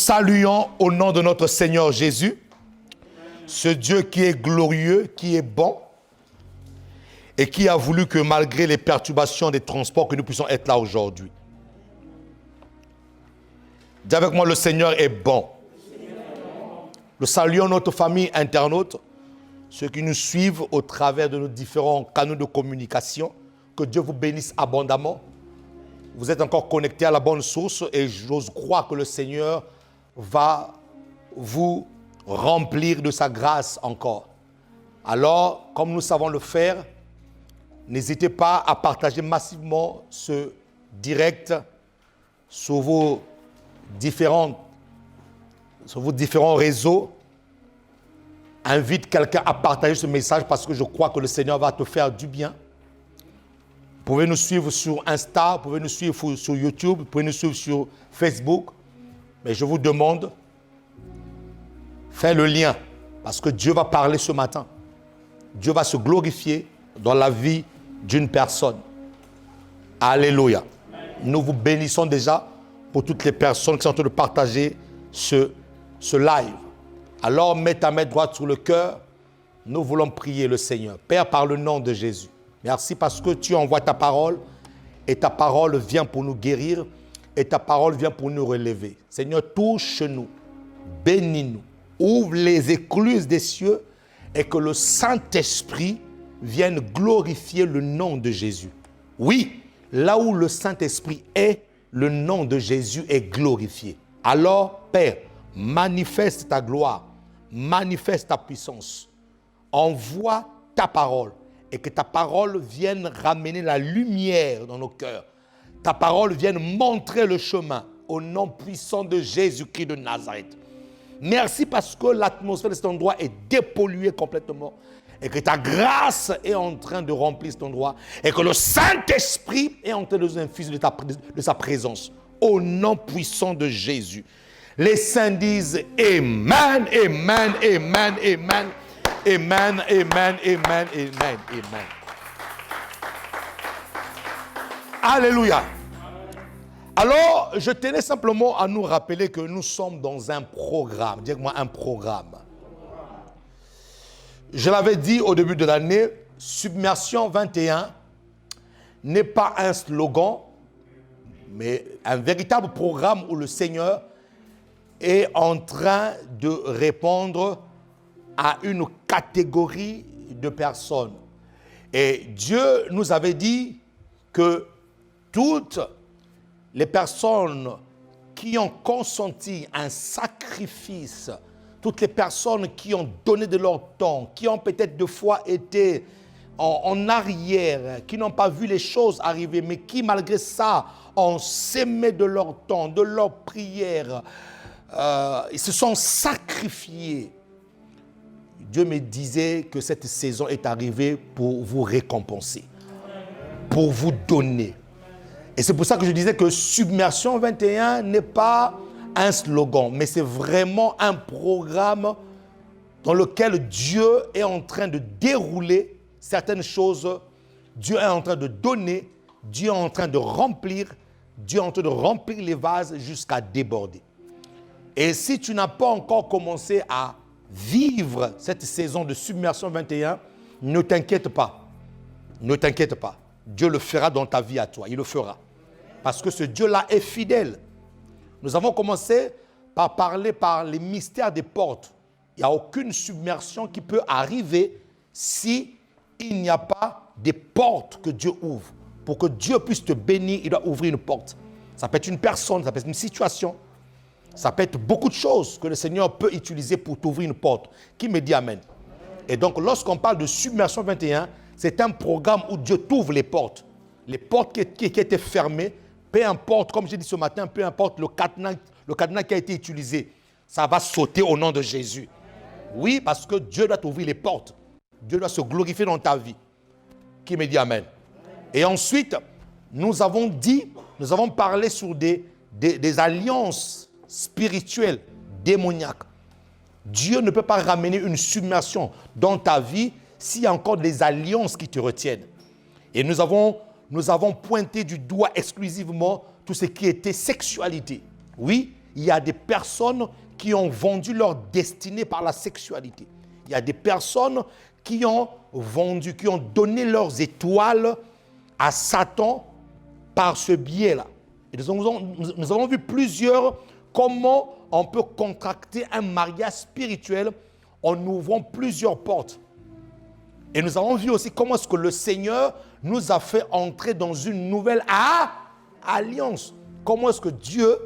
saluons au nom de notre Seigneur Jésus, ce Dieu qui est glorieux, qui est bon, et qui a voulu que malgré les perturbations des transports, que nous puissions être là aujourd'hui. Dis avec moi, le Seigneur est bon. Nous saluons notre famille internaute, ceux qui nous suivent au travers de nos différents canaux de communication. Que Dieu vous bénisse abondamment. Vous êtes encore connectés à la bonne source et j'ose croire que le Seigneur va vous remplir de sa grâce encore. Alors, comme nous savons le faire, n'hésitez pas à partager massivement ce direct sur vos différents réseaux. Invite quelqu'un à partager ce message parce que je crois que le Seigneur va te faire du bien. Vous pouvez nous suivre sur Insta, vous pouvez nous suivre sur YouTube, vous pouvez nous suivre sur Facebook. Mais je vous demande, faites le lien parce que Dieu va parler ce matin. Dieu va se glorifier dans la vie d'une personne. Alléluia. Nous vous bénissons déjà pour toutes les personnes qui sont en train de partager ce live. Alors, mets ta main droite sur le cœur. Nous voulons prier le Seigneur. Père, par le nom de Jésus, merci parce que tu envoies ta parole et ta parole vient pour nous guérir et ta parole vient pour nous relever. Seigneur, touche-nous, bénis-nous, ouvre les écluses des cieux et que le Saint-Esprit vienne glorifier le nom de Jésus. Oui, là où le Saint-Esprit est, le nom de Jésus est glorifié. Alors, Père, manifeste ta gloire, manifeste ta puissance, envoie ta parole et que ta parole vienne ramener la lumière dans nos cœurs. Ta parole vienne montrer le chemin au nom puissant de Jésus-Christ de Nazareth. Merci parce que l'atmosphère de cet endroit est dépolluée complètement et que ta grâce est en train de remplir cet endroit et que le Saint-Esprit est en train de nous infuser de sa présence au nom puissant de Jésus. Les saints disent Amen, Amen, Amen, Amen, Amen, Amen, Amen, Amen, Amen. Alléluia. Alors, je tenais simplement à nous rappeler que nous sommes dans un programme. Dis-moi un programme. Je l'avais dit au début de l'année, Submersion 21 n'est pas un slogan, mais un véritable programme où le Seigneur est en train de répondre à une catégorie de personnes. Et Dieu nous avait dit que toutes les personnes qui ont consenti un sacrifice, toutes les personnes qui ont donné de leur temps, qui ont peut-être deux fois été en arrière, qui n'ont pas vu les choses arriver, mais qui malgré ça ont sémé de leur temps, de leur prière, ils se sont sacrifiés. Dieu me disait que cette saison est arrivée pour vous récompenser, pour vous donner. Et c'est pour ça que je disais que Submersion 21 n'est pas un slogan, mais c'est vraiment un programme dans lequel Dieu est en train de dérouler certaines choses. Dieu est en train de donner, Dieu est en train de remplir, Dieu est en train de remplir les vases jusqu'à déborder. Et si tu n'as pas encore commencé à vivre cette saison de Submersion 21, ne t'inquiète pas. Ne t'inquiète pas. Dieu le fera dans ta vie à toi. Il le fera. Parce que ce Dieu-là est fidèle. Nous avons commencé par parler par les mystères des portes. Il n'y a aucune submersion qui peut arriver si il n'y a pas des portes que Dieu ouvre. Pour que Dieu puisse te bénir, il doit ouvrir une porte. Ça peut être une personne, ça peut être une situation. Ça peut être beaucoup de choses que le Seigneur peut utiliser pour t'ouvrir une porte. Qui me dit Amen? Et donc, lorsqu'on parle de Submersion 21, c'est un programme où Dieu t'ouvre les portes. Les portes qui étaient fermées, peu importe, comme j'ai dit ce matin, peu importe le cadenas qui a été utilisé, ça va sauter au nom de Jésus. Oui, parce que Dieu doit t'ouvrir les portes. Dieu doit se glorifier dans ta vie. Qui me dit Amen? Et ensuite, nous avons parlé sur des alliances spirituelles, démoniaques. Dieu ne peut pas ramener une submersion dans ta vie s'il y a encore des alliances qui te retiennent. Et nous avons pointé du doigt exclusivement tout ce qui était sexualité. Oui, il y a des personnes qui ont vendu leur destinée par la sexualité. Il y a des personnes qui ont vendu, qui ont donné leurs étoiles à Satan par ce biais-là. Et nous avons vu comment on peut contracter un mariage spirituel en ouvrant plusieurs portes. Et nous avons vu aussi comment est-ce que le Seigneur nous a fait entrer dans une nouvelle alliance. Comment est-ce que Dieu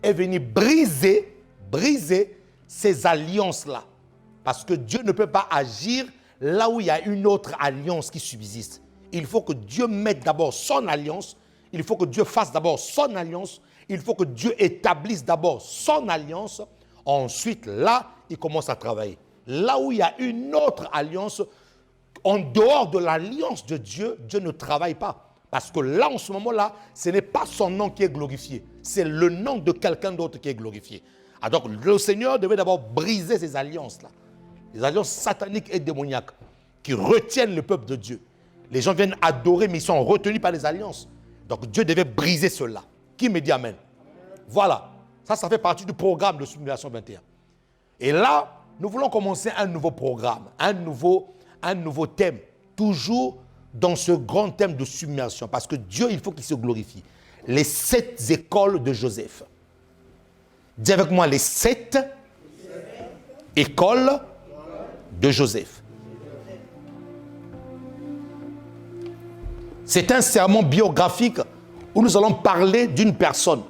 est venu briser ces alliances-là. Parce que Dieu ne peut pas agir là où il y a une autre alliance qui subsiste. Il faut que Dieu mette d'abord son alliance. Il faut que Dieu fasse d'abord son alliance. Il faut que Dieu établisse d'abord son alliance. Ensuite, là, il commence à travailler. Là où il y a une autre alliance, en dehors de l'alliance de Dieu, Dieu ne travaille pas. Parce que là, en ce moment-là, ce n'est pas son nom qui est glorifié. C'est le nom de quelqu'un d'autre qui est glorifié. Alors, le Seigneur devait d'abord briser ces alliances-là. Les alliances sataniques et démoniaques qui retiennent le peuple de Dieu. Les gens viennent adorer, mais ils sont retenus par les alliances. Donc, Dieu devait briser cela. Qui me dit Amen? Voilà. Ça fait partie du programme de Submersion 21. Et là, nous voulons commencer un nouveau programme, un nouveau thème. Toujours dans ce grand thème de submersion. Parce que Dieu, il faut qu'il se glorifie. Les 7 écoles de Joseph. Dis avec moi, les 7 écoles de Joseph. C'est un sermon biographique où nous allons parler d'une personne.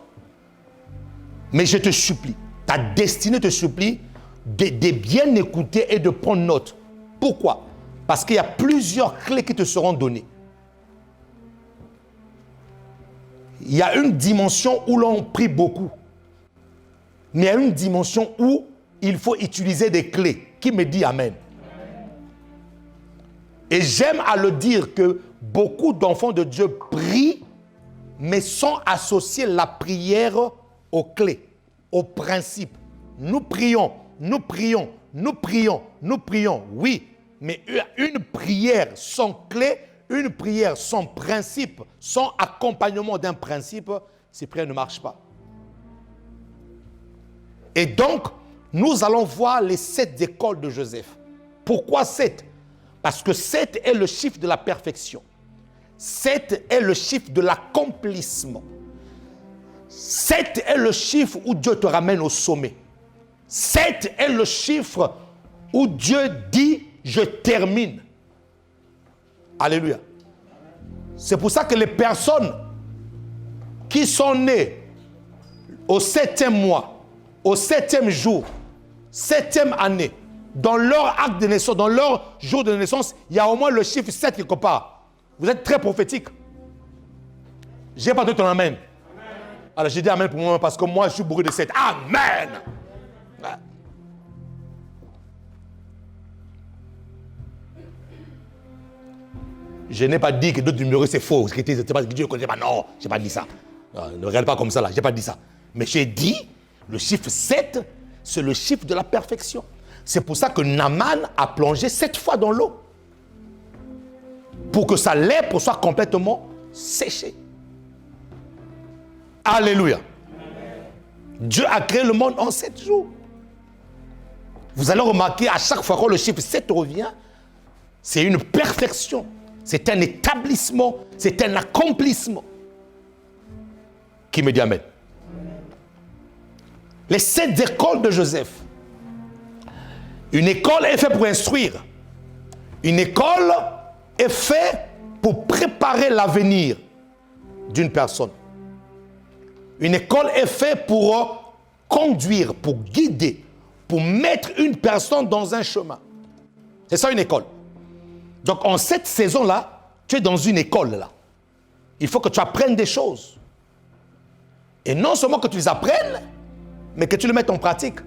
Mais je te supplie, ta destinée te supplie de bien écouter et de prendre note. Pourquoi? Parce qu'il y a plusieurs clés qui te seront données. Il y a une dimension où l'on prie beaucoup. Mais il y a une dimension où il faut utiliser des clés. Qui me dit Amen? Et j'aime à le dire que beaucoup d'enfants de Dieu prient, mais sans associer la prière aux clés, aux principes. Nous prions, nous prions, nous prions, nous prions, oui. Mais une prière sans clé, une prière sans principe, sans accompagnement d'un principe, ces prières ne marchent pas. Et donc, nous allons voir les 7 écoles de Joseph. Pourquoi 7? Parce que 7 est le chiffre de la perfection. 7 est le chiffre de l'accomplissement. 7 est le chiffre où Dieu te ramène au sommet. 7 est le chiffre où Dieu dit « je termine ». Alléluia. C'est pour ça que les personnes qui sont nées au 7e mois, au 7e jour, 7e année, dans leur acte de naissance, dans leur jour de naissance, il y a au moins le chiffre 7 quelque part. Vous êtes très prophétique. J'ai pas de ton amen. Alors j'ai dit amen pour moi parce que moi je suis bourré de 7. Amen. Je n'ai pas dit que d'autres numéros c'est faux. Que Dieu ne connaît pas. Non, je n'ai pas dit ça. Non, ne regarde pas comme ça là. Je n'ai pas dit ça. Mais j'ai dit, le chiffre 7, c'est le chiffre de la perfection. C'est pour ça que Naaman a plongé 7 fois dans l'eau. Pour que sa lèpre soit complètement séchée. Alléluia. Amen. Dieu a créé le monde en 7 jours. Vous allez remarquer, à chaque fois que le chiffre 7 revient, c'est une perfection. C'est un établissement. C'est un accomplissement. Qui me dit Amen. Les 7 écoles de Joseph. Une école est faite pour instruire. Une école est faite pour préparer l'avenir d'une personne. Une école est faite pour conduire, pour guider, pour mettre une personne dans un chemin. C'est ça une école. Donc en cette saison-là, tu es dans une école là. Il faut que tu apprennes des choses. Et non seulement que tu les apprennes, mais que tu les mettes en pratique.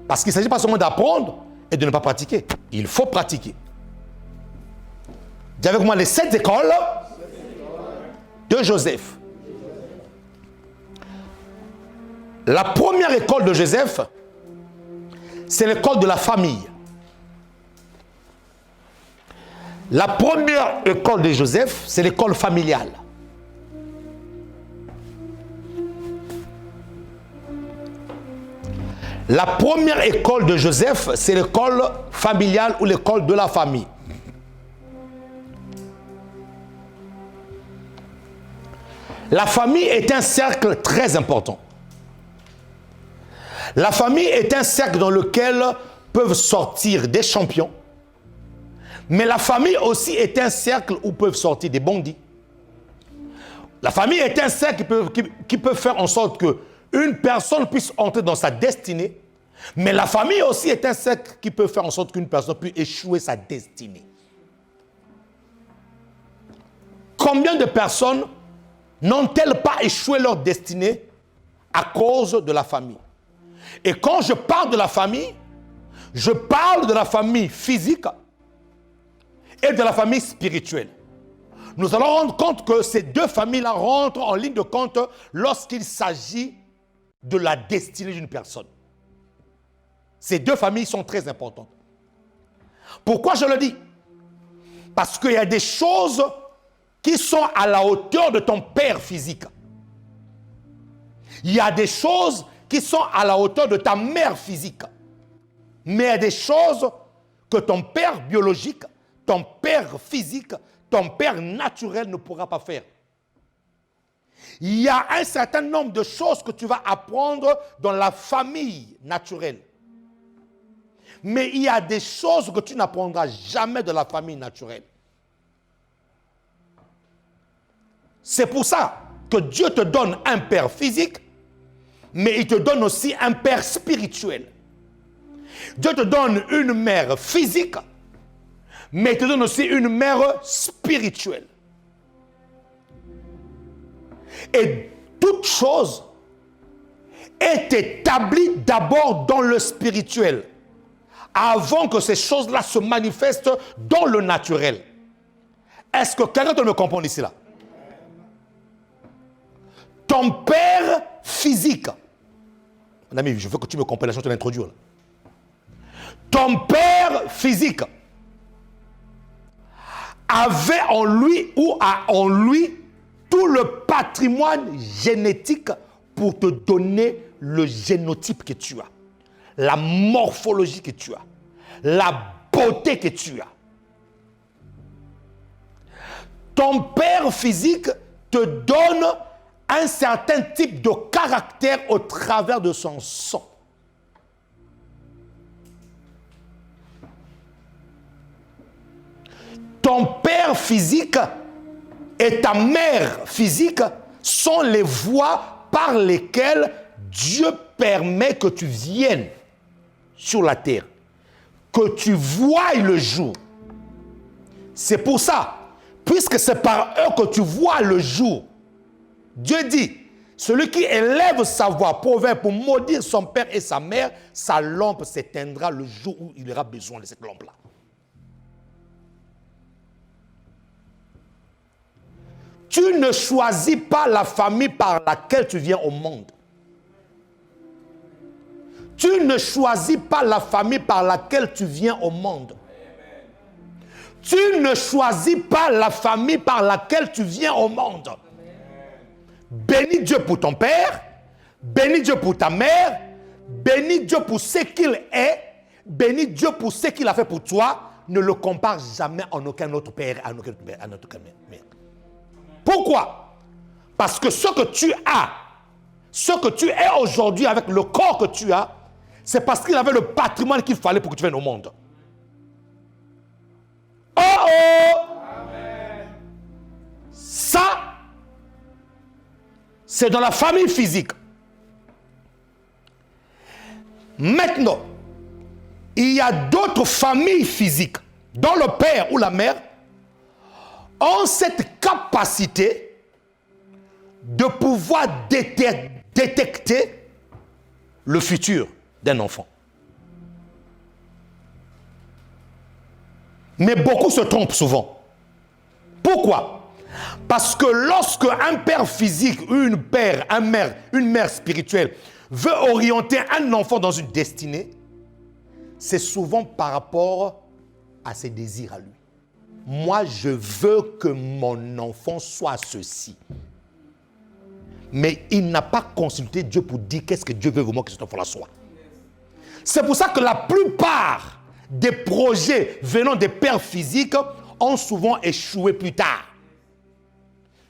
Parce qu'il ne s'agit pas seulement d'apprendre et de ne pas pratiquer. Il faut pratiquer. Dis avec moi les 7 écoles de Joseph. La première école de Joseph, c'est l'école de la famille. La première école de Joseph, c'est l'école familiale. La première école de Joseph, c'est l'école familiale ou l'école de la famille. La famille est un cercle très important. La famille est un cercle dans lequel peuvent sortir des champions. Mais la famille aussi est un cercle où peuvent sortir des bandits. La famille est un cercle qui peut faire en sorte qu'une personne puisse entrer dans sa destinée. Mais la famille aussi est un cercle qui peut faire en sorte qu'une personne puisse échouer sa destinée. Combien de personnes n'ont-elles pas échoué leur destinée à cause de la famille? Et quand je parle de la famille, je parle de la famille physique et de la famille spirituelle. Nous allons rendre compte que ces deux familles-là rentrent en ligne de compte lorsqu'il s'agit de la destinée d'une personne. Ces deux familles sont très importantes. Pourquoi je le dis? Parce qu'il y a des choses qui sont à la hauteur de ton père physique. Il y a des choses qui sont à la hauteur de ta mère physique. Mais il y a des choses que ton père biologique, ton père physique, ton père naturel ne pourra pas faire. Il y a un certain nombre de choses que tu vas apprendre dans la famille naturelle. Mais il y a des choses que tu n'apprendras jamais de la famille naturelle. C'est pour ça que Dieu te donne un père physique, mais il te donne aussi un père spirituel. Dieu te donne une mère physique, mais il te donne aussi une mère spirituelle. Et toute chose est établie d'abord dans le spirituel, avant que ces choses-là se manifestent dans le naturel. Est-ce que quelqu'un me comprend ici là? Ton père physique, mon ami, je veux que tu me comprennes, je vais te l'introduire là. Ton père physique avait en lui ou a en lui tout le patrimoine génétique pour te donner le génotype que tu as, la morphologie que tu as, la beauté que tu as. Ton père physique te donne un certain type de caractère au travers de son sang. Ton père physique et ta mère physique sont les voies par lesquelles Dieu permet que tu viennes sur la terre, que tu voies le jour. C'est pour ça, puisque c'est par eux que tu vois le jour, Dieu dit, celui qui élève sa voix pour maudire son père et sa mère, sa lampe s'éteindra le jour où il aura besoin de cette lampe-là. Tu ne choisis pas la famille par laquelle tu viens au monde. Tu ne choisis pas la famille par laquelle tu viens au monde. Tu ne choisis pas la famille par laquelle tu viens au monde. Bénis Dieu pour ton père, bénis Dieu pour ta mère, bénis Dieu pour ce qu'il est, bénis Dieu pour ce qu'il a fait pour toi. Ne le compare jamais en aucun autre père, à aucun mère. Pourquoi? Parce que ce que tu as, ce que tu es aujourd'hui avec le corps que tu as, c'est parce qu'il avait le patrimoine qu'il fallait pour que tu viennes au monde. Oh oh! Amen. Ça, c'est dans la famille physique. Maintenant, il y a d'autres familles physiques dont le père ou la mère ont cette capacité de pouvoir détecter le futur d'un enfant. Mais beaucoup se trompent souvent. Pourquoi? Parce que lorsque un père physique ou une mère spirituelle veut orienter un enfant dans une destinée, c'est souvent par rapport à ses désirs à lui. Moi, je veux que mon enfant soit ceci. Mais il n'a pas consulté Dieu pour dire qu'est-ce que Dieu veut vraiment que cet enfant-là soit. C'est pour ça que la plupart des projets venant des pères physiques ont souvent échoué plus tard.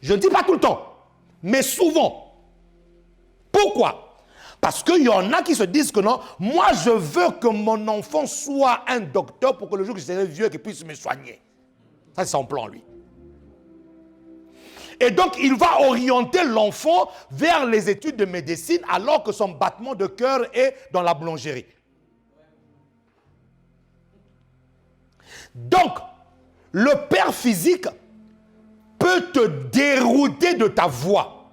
Je ne dis pas tout le temps, mais souvent. Pourquoi? Parce qu'il y en a qui se disent que non, moi je veux que mon enfant soit un docteur pour que le jour que je serai vieux, qu'il puisse me soigner. Ça c'est son plan lui. Et donc il va orienter l'enfant vers les études de médecine alors que son battement de cœur est dans la boulangerie. Donc, le père physique peut te dérouter de ta voie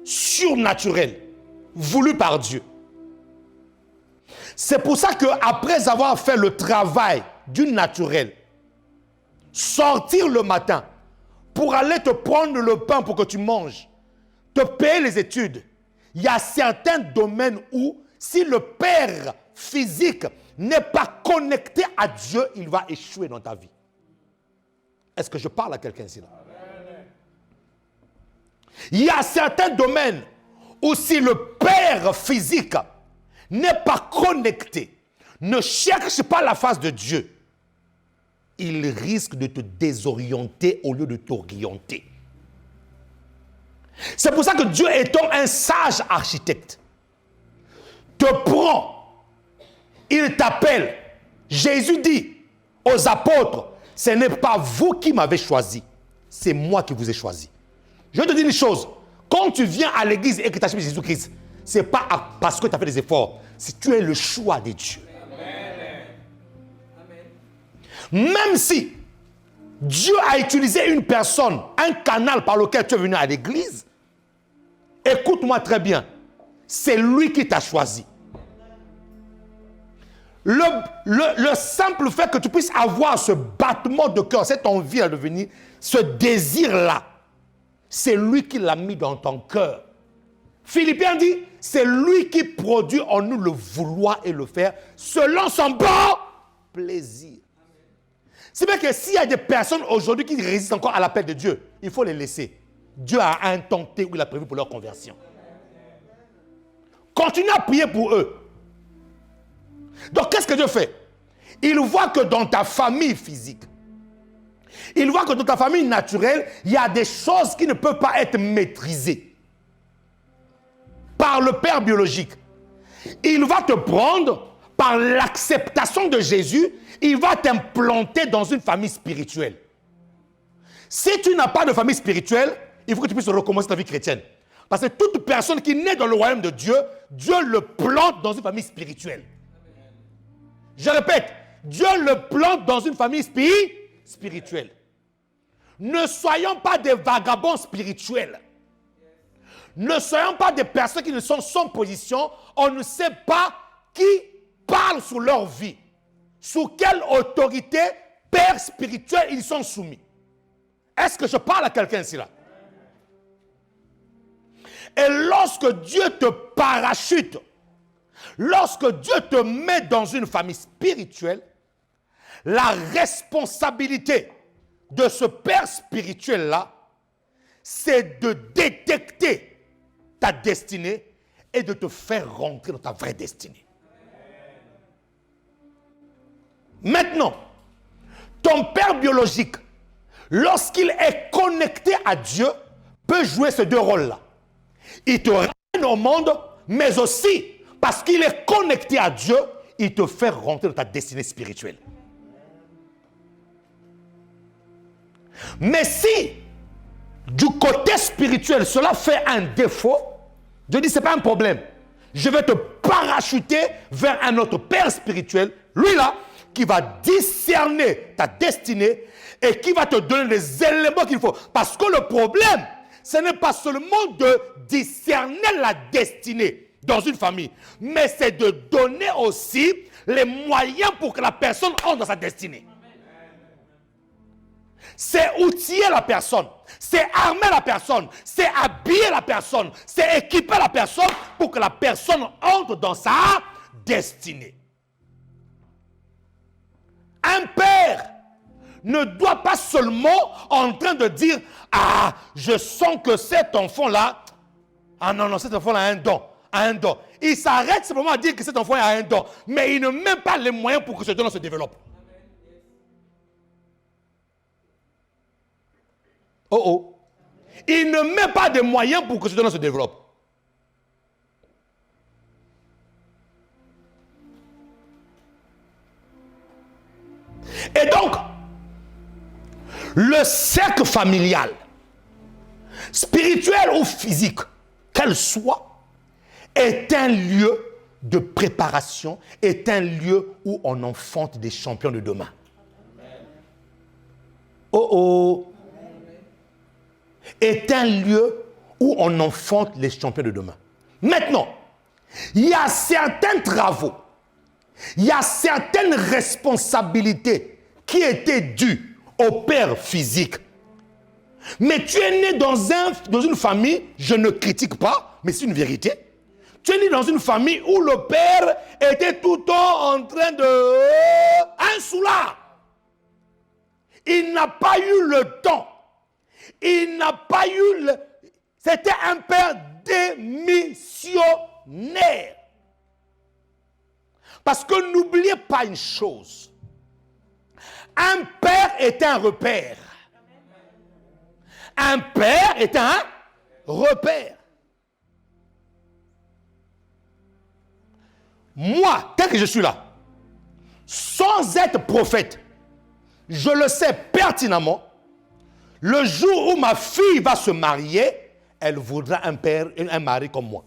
surnaturelle, voulue par Dieu. C'est pour ça qu'après avoir fait le travail du naturel, sortir le matin pour aller te prendre le pain pour que tu manges, te payer les études, il y a certains domaines où, si le père physique n'est pas connecté à Dieu, il va échouer dans ta vie. Est-ce que je parle à quelqu'un ici là? Il y a certains domaines où si le père physique n'est pas connecté, ne cherche pas la face de Dieu, il risque de te désorienter au lieu de t'orienter. C'est pour ça que Dieu étant un sage architecte, te prend, il t'appelle. Jésus dit aux apôtres, ce n'est pas vous qui m'avez choisi, c'est moi qui vous ai choisi. Je te dis une chose, quand tu viens à l'église et que tu as choisi Jésus-Christ, ce n'est pas parce que tu as fait des efforts, c'est que tu es le choix de Dieu. Même si Dieu a utilisé une personne, un canal par lequel tu es venu à l'église, écoute-moi très bien, c'est lui qui t'a choisi. Le simple fait que tu puisses avoir ce battement de cœur, cette envie à devenir, ce désir-là, c'est lui qui l'a mis dans ton cœur. Philippiens dit, c'est lui qui produit en nous le vouloir et le faire selon son bon plaisir. C'est bien que s'il y a des personnes aujourd'hui qui résistent encore à l'appel de Dieu, il faut les laisser. Dieu a un temps T où il a prévu pour leur conversion. Continue à prier pour eux. Donc qu'est-ce que Dieu fait? Il voit que dans ta famille physique, il voit que dans ta famille naturelle, il y a des choses qui ne peuvent pas être maîtrisées par le père biologique. Il va te prendre par l'acceptation de Jésus, il va t'implanter dans une famille spirituelle. Si tu n'as pas de famille spirituelle, il faut que tu puisses recommencer ta vie chrétienne. Parce que toute personne qui naît dans le royaume de Dieu, Dieu le plante dans une famille spirituelle. Je répète, Dieu le plante dans une famille spirituelle. Ne soyons pas des vagabonds spirituels. Ne soyons pas des personnes qui ne sont sans position. On ne sait pas qui parle sur leur vie. Sous quelle autorité père spirituel ils sont soumis. Est-ce que je parle à quelqu'un ici là? Et lorsque Dieu te parachute, lorsque Dieu te met dans une famille spirituelle, la responsabilité de ce père spirituel-là, c'est de détecter ta destinée et de te faire rentrer dans ta vraie destinée. Maintenant, ton père biologique, lorsqu'il est connecté à Dieu, peut jouer ces deux rôles-là. Il te ramène au monde, mais aussi, parce qu'il est connecté à Dieu, il te fait rentrer dans ta destinée spirituelle. Mais si, du côté spirituel, cela fait un défaut, Dieu dit, ce n'est pas un problème. Je vais te parachuter vers un autre père spirituel, lui là, qui va discerner ta destinée et qui va te donner les éléments qu'il faut. Parce que le problème, ce n'est pas seulement de discerner la destinée dans une famille, mais c'est de donner aussi les moyens pour que la personne entre dans sa destinée. C'est outiller la personne, c'est armer la personne, c'est habiller la personne, c'est équiper la personne pour que la personne entre dans sa destinée. Un père ne doit pas seulement en train de dire « Ah, je sens que cet enfant-là, ah non, cet enfant-là a un don. a un don. Il s'arrête simplement à dire que cet enfant a un don. Mais il ne met pas les moyens pour que ce don se développe. Oh oh. Il ne met pas de moyens pour que ce don se développe. Et donc, le cercle familial, spirituel ou physique, qu'elle soit, est un lieu de préparation, est un lieu où on enfante des champions de demain. Oh oh. Est un lieu où on enfante les champions de demain. Maintenant, il y a certains travaux, il y a certaines responsabilités qui étaient dues au père physique. Mais tu es né dans une famille, je ne critique pas, mais c'est une vérité. Tu es né dans une famille où le père était tout le temps en train de... un soulard. Il n'a pas eu le temps. Il n'a pas eu le... C'était un père démissionnaire. Parce que n'oubliez pas une chose. Un père est un repère. Un père est un repère. Moi, tel que je suis là, sans être prophète, je le sais pertinemment, le jour où ma fille va se marier, elle voudra un père et un mari comme moi.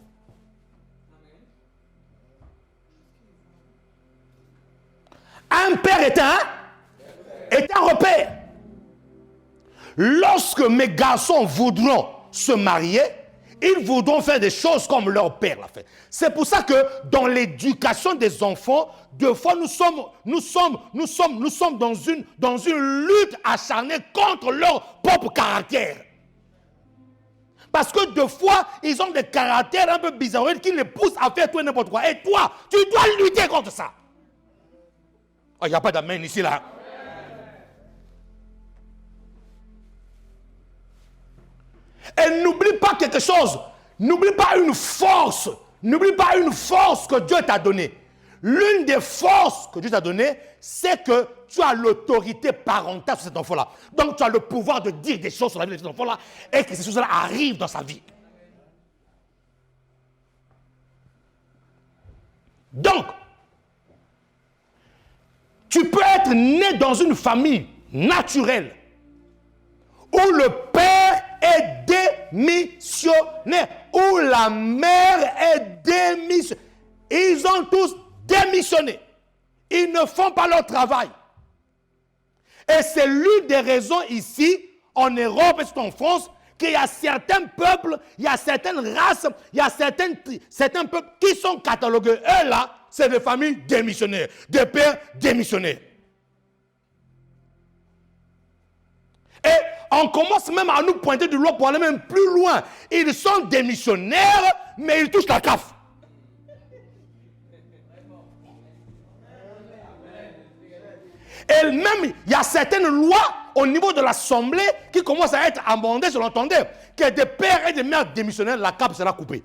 Un père est un repère. Lorsque mes garçons voudront se marier, ils voudront faire des choses comme leur père l'a fait. C'est pour ça que dans l'éducation des enfants, deux fois nous sommes dans une lutte acharnée contre leur propre caractère. Parce que deux fois, ils ont des caractères un peu bizarroïdes qui les poussent à faire tout et n'importe quoi. Et toi, tu dois lutter contre ça. Il n'y a pas d'amen ici là. Et n'oublie pas quelque chose. N'oublie pas une force. N'oublie pas une force que Dieu t'a donnée. L'une des forces que Dieu t'a donnée, c'est que tu as l'autorité parentale sur cet enfant-là. Donc tu as le pouvoir de dire des choses sur la vie de cet enfant-là et que ces choses-là arrivent dans sa vie. Donc, tu peux être né dans une famille naturelle où le père est démissionnaire, où la mère est démissionnaire. Ils ont tous démissionné. Ils ne font pas leur travail. Et c'est l'une des raisons ici, en Europe et en France, qu'il y a certains peuples, il y a certaines races, il y a certains peuples qui sont catalogués. Eux là, c'est des familles démissionnaires, des pères démissionnaires. Et on commence même à nous pointer du doigt pour aller même plus loin. Ils sont démissionnaires, mais ils touchent la CAF. Et même, il y a certaines lois au niveau de l'Assemblée qui commencent à être amendées, je l'entendais, que des pères et des mères démissionnaires, la CAF sera coupée.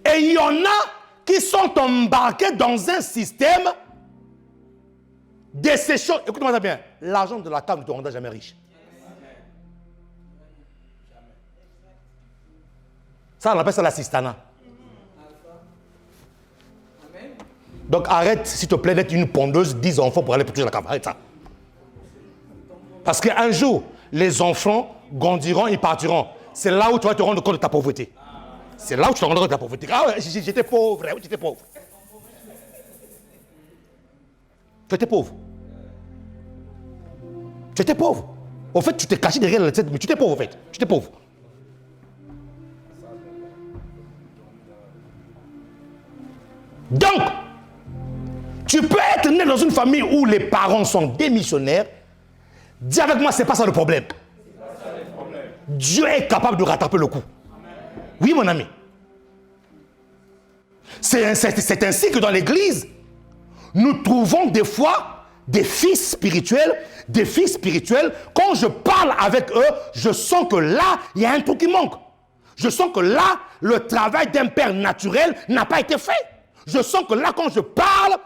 Et il y en a qui sont embarqués dans un système de ces choses. Écoutez-moi bien, l'argent de la CAF ne te rendra jamais riche. Ça, on appelle ça l'assistanat. Donc arrête, s'il te plaît, d'être une pondeuse, 10 enfants pour aller toucher la CAF. Arrête ça. Parce qu'un jour, les enfants grandiront, ils partiront. C'est là où tu vas te rendre compte de ta pauvreté. C'est là où tu te rendras compte de ta pauvreté. Ah ouais, j'étais pauvre, oui, j'étais pauvre. Tu étais pauvre. Tu étais pauvre. Au fait, tu t'es caché derrière la tête, mais tu étais pauvre, au fait. Tu étais pauvre. Donc, tu peux être né dans une famille où les parents sont démissionnaires. Dis avec moi, c'est pas ça le problème. Dieu est capable de rattraper le coup. Oui, mon ami. C'est ainsi que dans l'église, nous trouvons des fois des fils spirituels, quand je parle avec eux, je sens que là, il y a un truc qui manque. Je sens que là, le travail d'un père naturel n'a pas été fait. Je sens que là, quand je parle,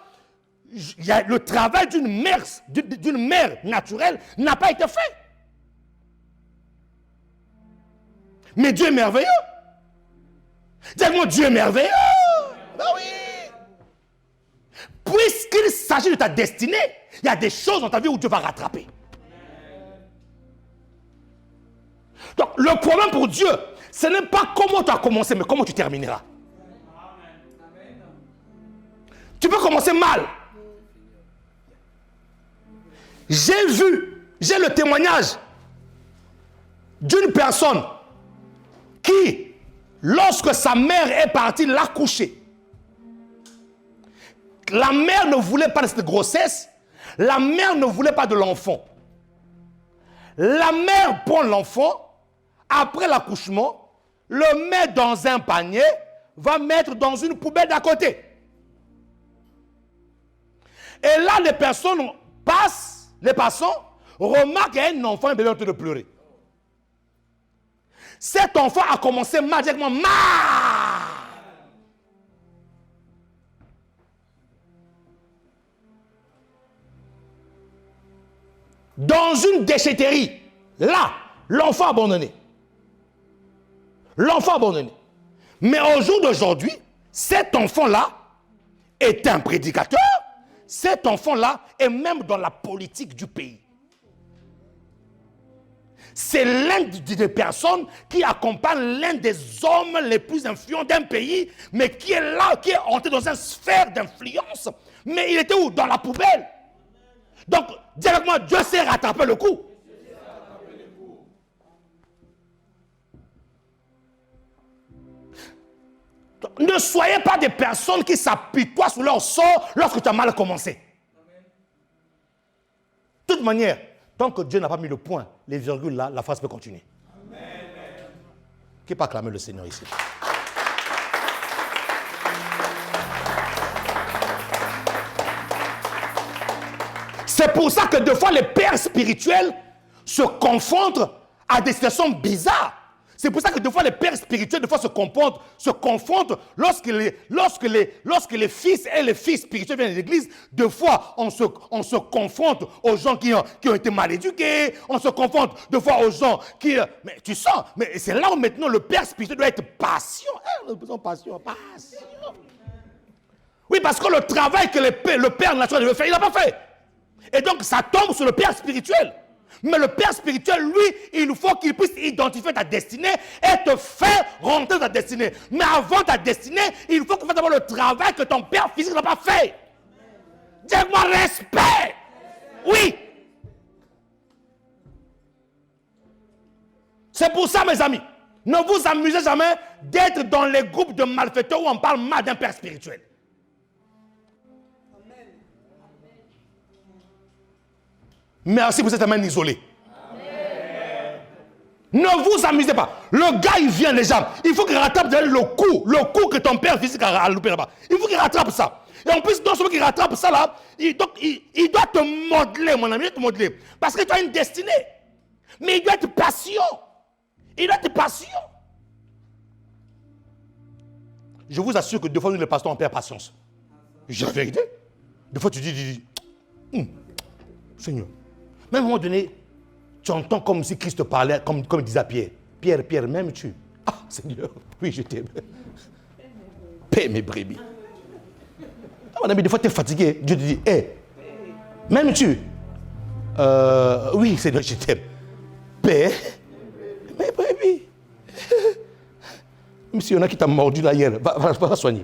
il y a le travail d'une mère naturelle n'a pas été fait. Mais Dieu est merveilleux. Dis-moi, Dieu est merveilleux. Ben oui. Puisqu'il s'agit de ta destinée, il y a des choses dans ta vie où Dieu va rattraper. Donc, le problème pour Dieu, ce n'est pas comment tu as commencé, mais comment tu termineras. Tu peux commencer mal. J'ai le témoignage d'une personne qui, lorsque sa mère est partie l'accoucher, la mère ne voulait pas de cette grossesse, la mère ne voulait pas de l'enfant. La mère prend l'enfant, après l'accouchement, le met dans un panier, va mettre dans une poubelle d'à côté. Et là, les personnes passent, les passants, remarquent qu'il y a un enfant, un bébé en train de pleurer. Cet enfant a commencé magiquement mal. Dans une déchetterie, là, l'enfant abandonné. L'enfant abandonné. Mais au jour d'aujourd'hui, cet enfant-là est un prédicateur. Cet enfant-là est même dans la politique du pays. C'est l'un des personnes qui accompagne l'un des hommes les plus influents d'un pays, mais qui est là, qui est entré dans une sphère d'influence. Mais il était où? Dans la poubelle. Donc, directement, Dieu s'est rattrapé le coup. Ne soyez pas des personnes qui s'apitoient sur leur sort lorsque tu as mal commencé. De toute manière, tant que Dieu n'a pas mis le point, les virgules là, la phrase peut continuer. Amen. Qui peut acclamer le Seigneur ici? C'est pour ça que des fois les pères spirituels se confondent à des situations bizarres. C'est pour ça que des fois les pères spirituels des fois se confondent lorsque les fils et les filles spirituels viennent de l'église. Des fois on se confronte aux gens qui ont été mal éduqués, on se confronte des fois aux gens qui... Mais tu sens, mais c'est là où maintenant le père spirituel doit être patient. Patient. Oui, parce que le travail que le père naturel devait faire, il n'a pas fait. Et donc ça tombe sur le père spirituel. Mais le père spirituel, lui, il faut qu'il puisse identifier ta destinée et te faire rentrer dans ta destinée. Mais avant ta destinée, il faut que tu fasses d'abord le travail que ton père physique n'a pas fait. Dis-moi respect. Oui. C'est pour ça, mes amis, ne vous amusez jamais d'être dans les groupes de malfaiteurs où on parle mal d'un père spirituel. Merci pour cette amène isolée. Amen. Ne vous amusez pas. Le gars, il vient déjà. Il faut qu'il rattrape le coup que ton père physique a loupé là-bas. Il faut qu'il rattrape ça. Et en plus, non seulement qu'il rattrape ça là, il doit te modeler, mon ami, il doit te modeler. Parce que tu as une destinée. Mais il doit être patient. Il doit être patient. Je vous assure que des fois, nous, les pasteurs, on perd patience. J'ai la vérité. Des fois, tu dis, Seigneur. Même à un moment donné, tu entends comme si Christ parlait, comme il disait à Pierre. Pierre, m'aimes-tu? Ah, Seigneur, oui, je t'aime. Paix mes brebis. Ah, mon ami, des fois, tu es fatigué. Dieu te dit, m'aimes-tu? Oui, Seigneur, je t'aime. Paix mes brebis. Même s'il y en a qui t'ont mordu là hier, va soigner.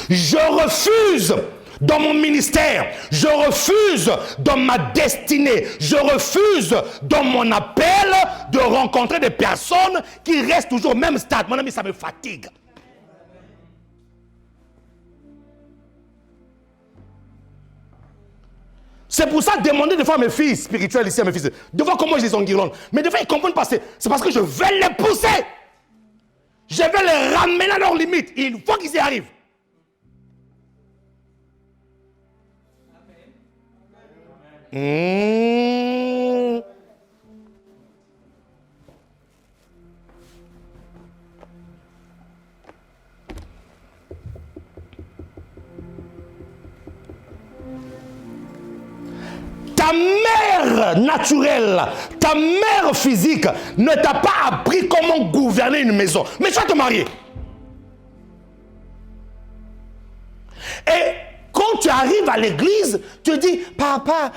Je refuse dans mon ministère, je refuse dans ma destinée, je refuse dans mon appel de rencontrer des personnes qui restent toujours au même stade. Mon ami, ça me fatigue. C'est pour ça demander des fois à mes filles spirituelles ici, à mes fils, de voir comment je les enguirlande. Mais des fois ils comprennent pas, c'est parce que je veux les pousser. Je vais les ramener à leurs limites. Il faut qu'ils y arrivent. Ta mère naturelle, ta mère physique ne t'a pas appris comment gouverner une maison. Mais tu vas te marier. Et quand tu arrives à l'église, tu dis, papa,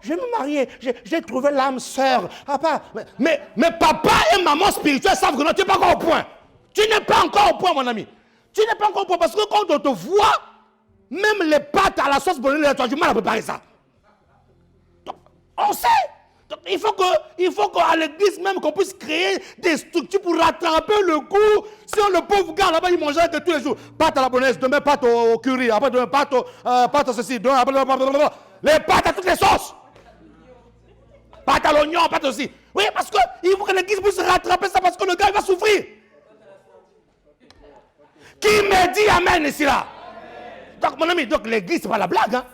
je vais me marier, j'ai trouvé l'âme sœur. Papa, mais papa et maman spirituelle savent que non, tu n'es pas encore au point. Tu n'es pas encore au point, mon ami. Tu n'es pas encore au point parce que quand on te voit, même les pâtes à la sauce bolognaise, tu as du mal à préparer ça. Donc, on sait. Donc, il faut qu'à l'église même qu'on puisse créer des structures pour rattraper le coup. Si le pauvre gars là-bas il mangeait que tous les jours pâte à la bolognaise, demain pâte au curry, après demain pâte à ceci, demain après les pâtes à toutes les sauces, pâte à l'oignon, pâte aussi. Oui, parce que il faut que l'église puisse rattraper ça parce que le gars il va souffrir. Qui me dit amen ici là? Donc mon ami, donc l'église c'est pas la blague, hein?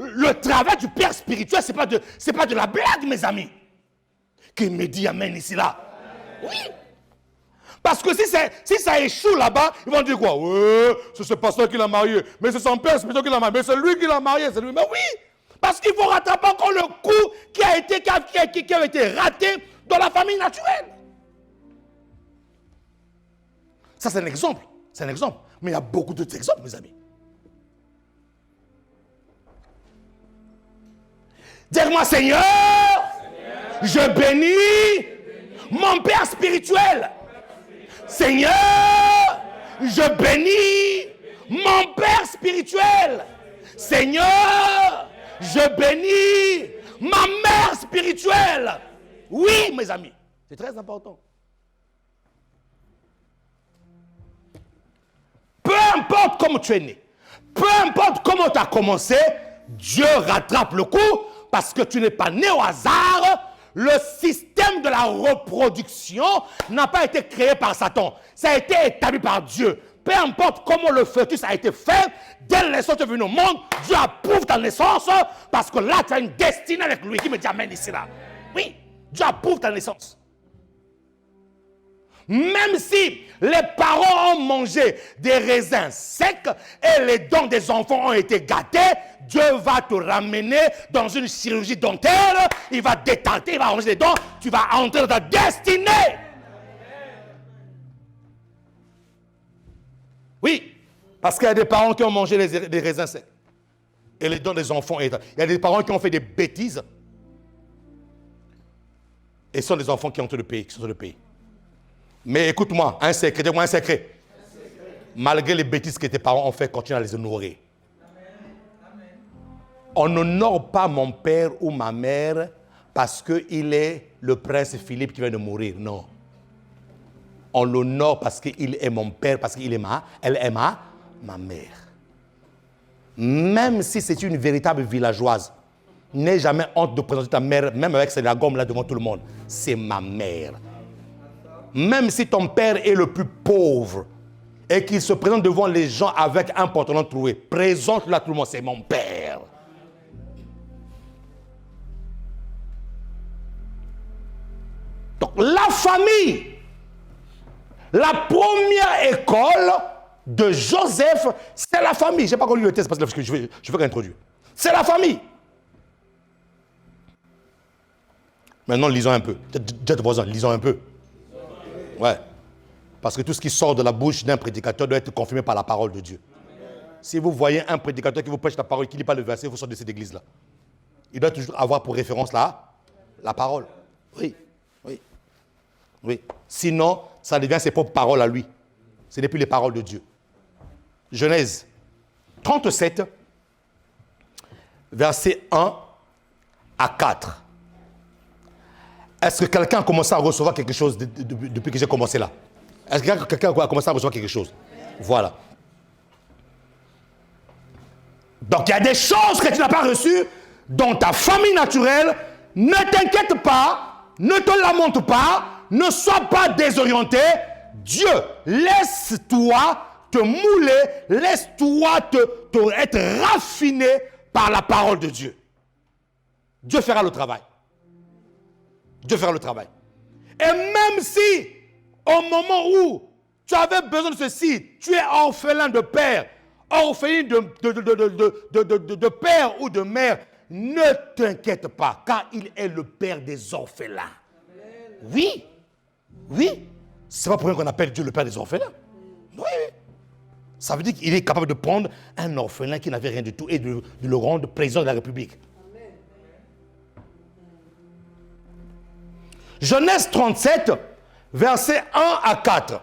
Le travail du père spirituel, c'est pas de la blague, mes amis. Qui me dit amen ici là? Oui. Parce que si ça échoue là-bas, ils vont dire quoi? Ouais, c'est ce pasteur qui l'a marié. Mais c'est son père spirituel qui l'a marié. Mais c'est lui qui l'a marié. C'est lui. Mais oui. Parce qu'il faut rattraper encore le coup qui a été raté dans la famille naturelle. Ça, c'est un exemple. C'est un exemple. Mais il y a beaucoup d'autres exemples, mes amis. Dis-moi, Seigneur, je bénis mon Père spirituel. Seigneur, je bénis mon Père spirituel. Seigneur, je bénis ma mère spirituelle. Oui, mes amis, c'est très important. Peu importe comment tu es né, peu importe comment tu as commencé, Dieu rattrape le coup. Parce que tu n'es pas né au hasard, le système de la reproduction n'a pas été créé par Satan. Ça a été établi par Dieu. Peu importe comment le fœtus a été fait, dès la naissance tu es venu au monde, Dieu approuve ta naissance parce que là tu as une destinée avec lui. Qui me dit amen ici là? Oui, Dieu approuve ta naissance. Même si les parents ont mangé des raisins secs et les dents des enfants ont été gâtés, Dieu va te ramener dans une chirurgie dentaire, il va détenter, il va ranger les dents, tu vas entrer dans ta destinée. Oui, parce qu'il y a des parents qui ont mangé des raisins secs et les dents des enfants. Il y a des parents qui ont fait des bêtises et ce sont des enfants qui ont tout le pays, qui sont dans le pays. Mais écoute-moi, un secret, dis-moi un secret. Malgré les bêtises que tes parents ont fait, continue à les honorer. On n'honore pas mon père ou ma mère parce qu'il est le prince Philippe qui vient de mourir. Non. On l'honore parce qu'il est mon père, parce qu'elle est ma mère. Même si c'est une véritable villageoise, n'aie jamais honte de présenter ta mère, même avec la gomme là devant tout le monde. C'est ma mère. Même si ton père est le plus pauvre et qu'il se présente devant les gens avec un pantalon troué, présente-le à tout le monde, c'est mon père. Donc la famille, la première école de Joseph, c'est la famille. Je n'ai pas connu le texte parce que je vais réintroduire. C'est la famille. Maintenant, lisons un peu. Dites voisin, lisons un peu. Ouais. Parce que tout ce qui sort de la bouche d'un prédicateur doit être confirmé par la parole de Dieu. Si vous voyez un prédicateur qui vous prêche la parole, qui ne lit pas le verset, vous sortez de cette église-là. Il doit toujours avoir pour référence la parole. Oui. Oui. Oui. Sinon, ça devient ses propres paroles à lui. Ce n'est plus les paroles de Dieu. Genèse 37, versets 1 à 4. Est-ce que quelqu'un a commencé à recevoir quelque chose depuis que j'ai commencé là? Est-ce que quelqu'un a commencé à recevoir quelque chose? Voilà. Donc il y a des choses que tu n'as pas reçues dans ta famille naturelle. Ne t'inquiète pas, ne te lamente pas, ne sois pas désorienté. Dieu, laisse-toi te mouler, laisse-toi être raffiné par la parole de Dieu. Dieu fera le travail. Dieu fera le travail. Et même si, au moment où tu avais besoin de ceci, tu es orphelin de père, orphelin de père ou de mère, ne t'inquiète pas, car il est le père des orphelins. Oui, oui. C'est pas pour rien qu'on appelle Dieu le père des orphelins. Oui. Ça veut dire qu'il est capable de prendre un orphelin qui n'avait rien du tout et de le rendre président de la République. Genèse 37, versets 1 à 4.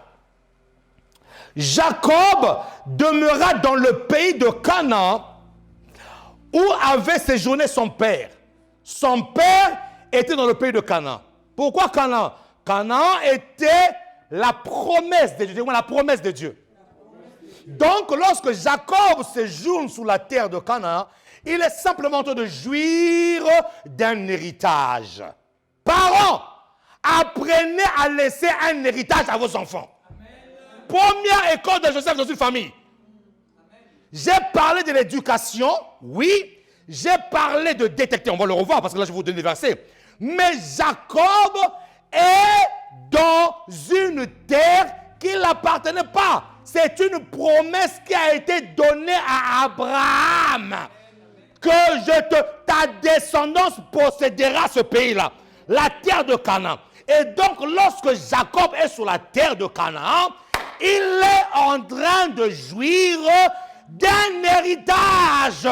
Jacob demeura dans le pays de Canaan où avait séjourné son père. Son père était dans le pays de Canaan. Pourquoi Canaan? Canaan était la promesse de Dieu. La promesse de Dieu. Donc, lorsque Jacob séjourne sur la terre de Canaan, il est simplement en train de jouir d'un héritage. Parents, apprenez à laisser un héritage à vos enfants. Première école de Joseph dans une famille. J'ai parlé de l'éducation, oui. J'ai parlé de détecter, on va le revoir parce que là je vais vous donner des versets. Mais Jacob est dans une terre qui ne l'appartenait pas. C'est une promesse qui a été donnée à Abraham. Que ta descendance possédera ce pays-là, la terre de Canaan. Et donc lorsque Jacob est sur la terre de Canaan, il est en train de jouir d'un héritage.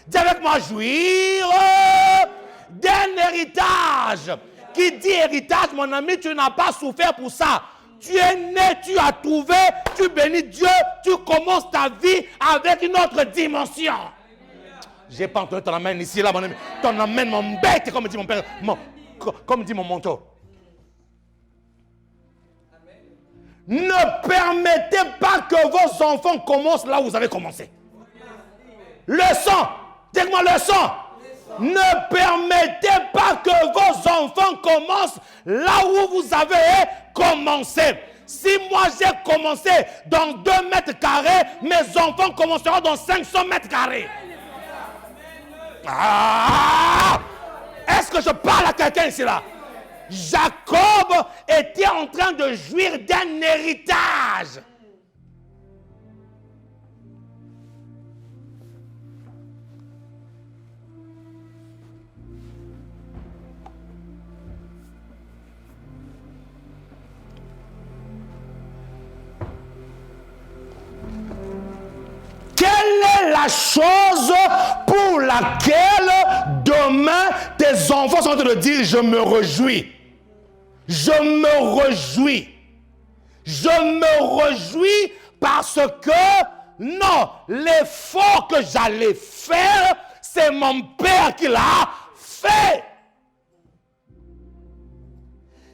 Dis avec moi, jouir d'un héritage. Qui dit héritage, mon ami, tu n'as pas souffert pour ça. Tu es né, tu as trouvé, tu bénis Dieu, tu commences ta vie avec une autre dimension. J'ai pas entendu ton amène ici, là, mon ami. Ton amène m'embête, comme dit mon père, comme dit mon mentor. Ne permettez pas que vos enfants commencent là où vous avez commencé. Leçon. Dites-moi leçon. Ne permettez pas que vos enfants commencent là où vous avez commencé. Si moi j'ai commencé dans 2 mètres carrés, mes enfants commenceront dans 500 mètres carrés. Ah! Est-ce que je parle à quelqu'un ici là? Jacob était en train de jouir d'un héritage. Quelle est la chose pour laquelle demain tes enfants sont en train de dire je me réjouis? Je me réjouis. Je me réjouis parce que non, l'effort que j'allais faire, c'est mon père qui l'a fait.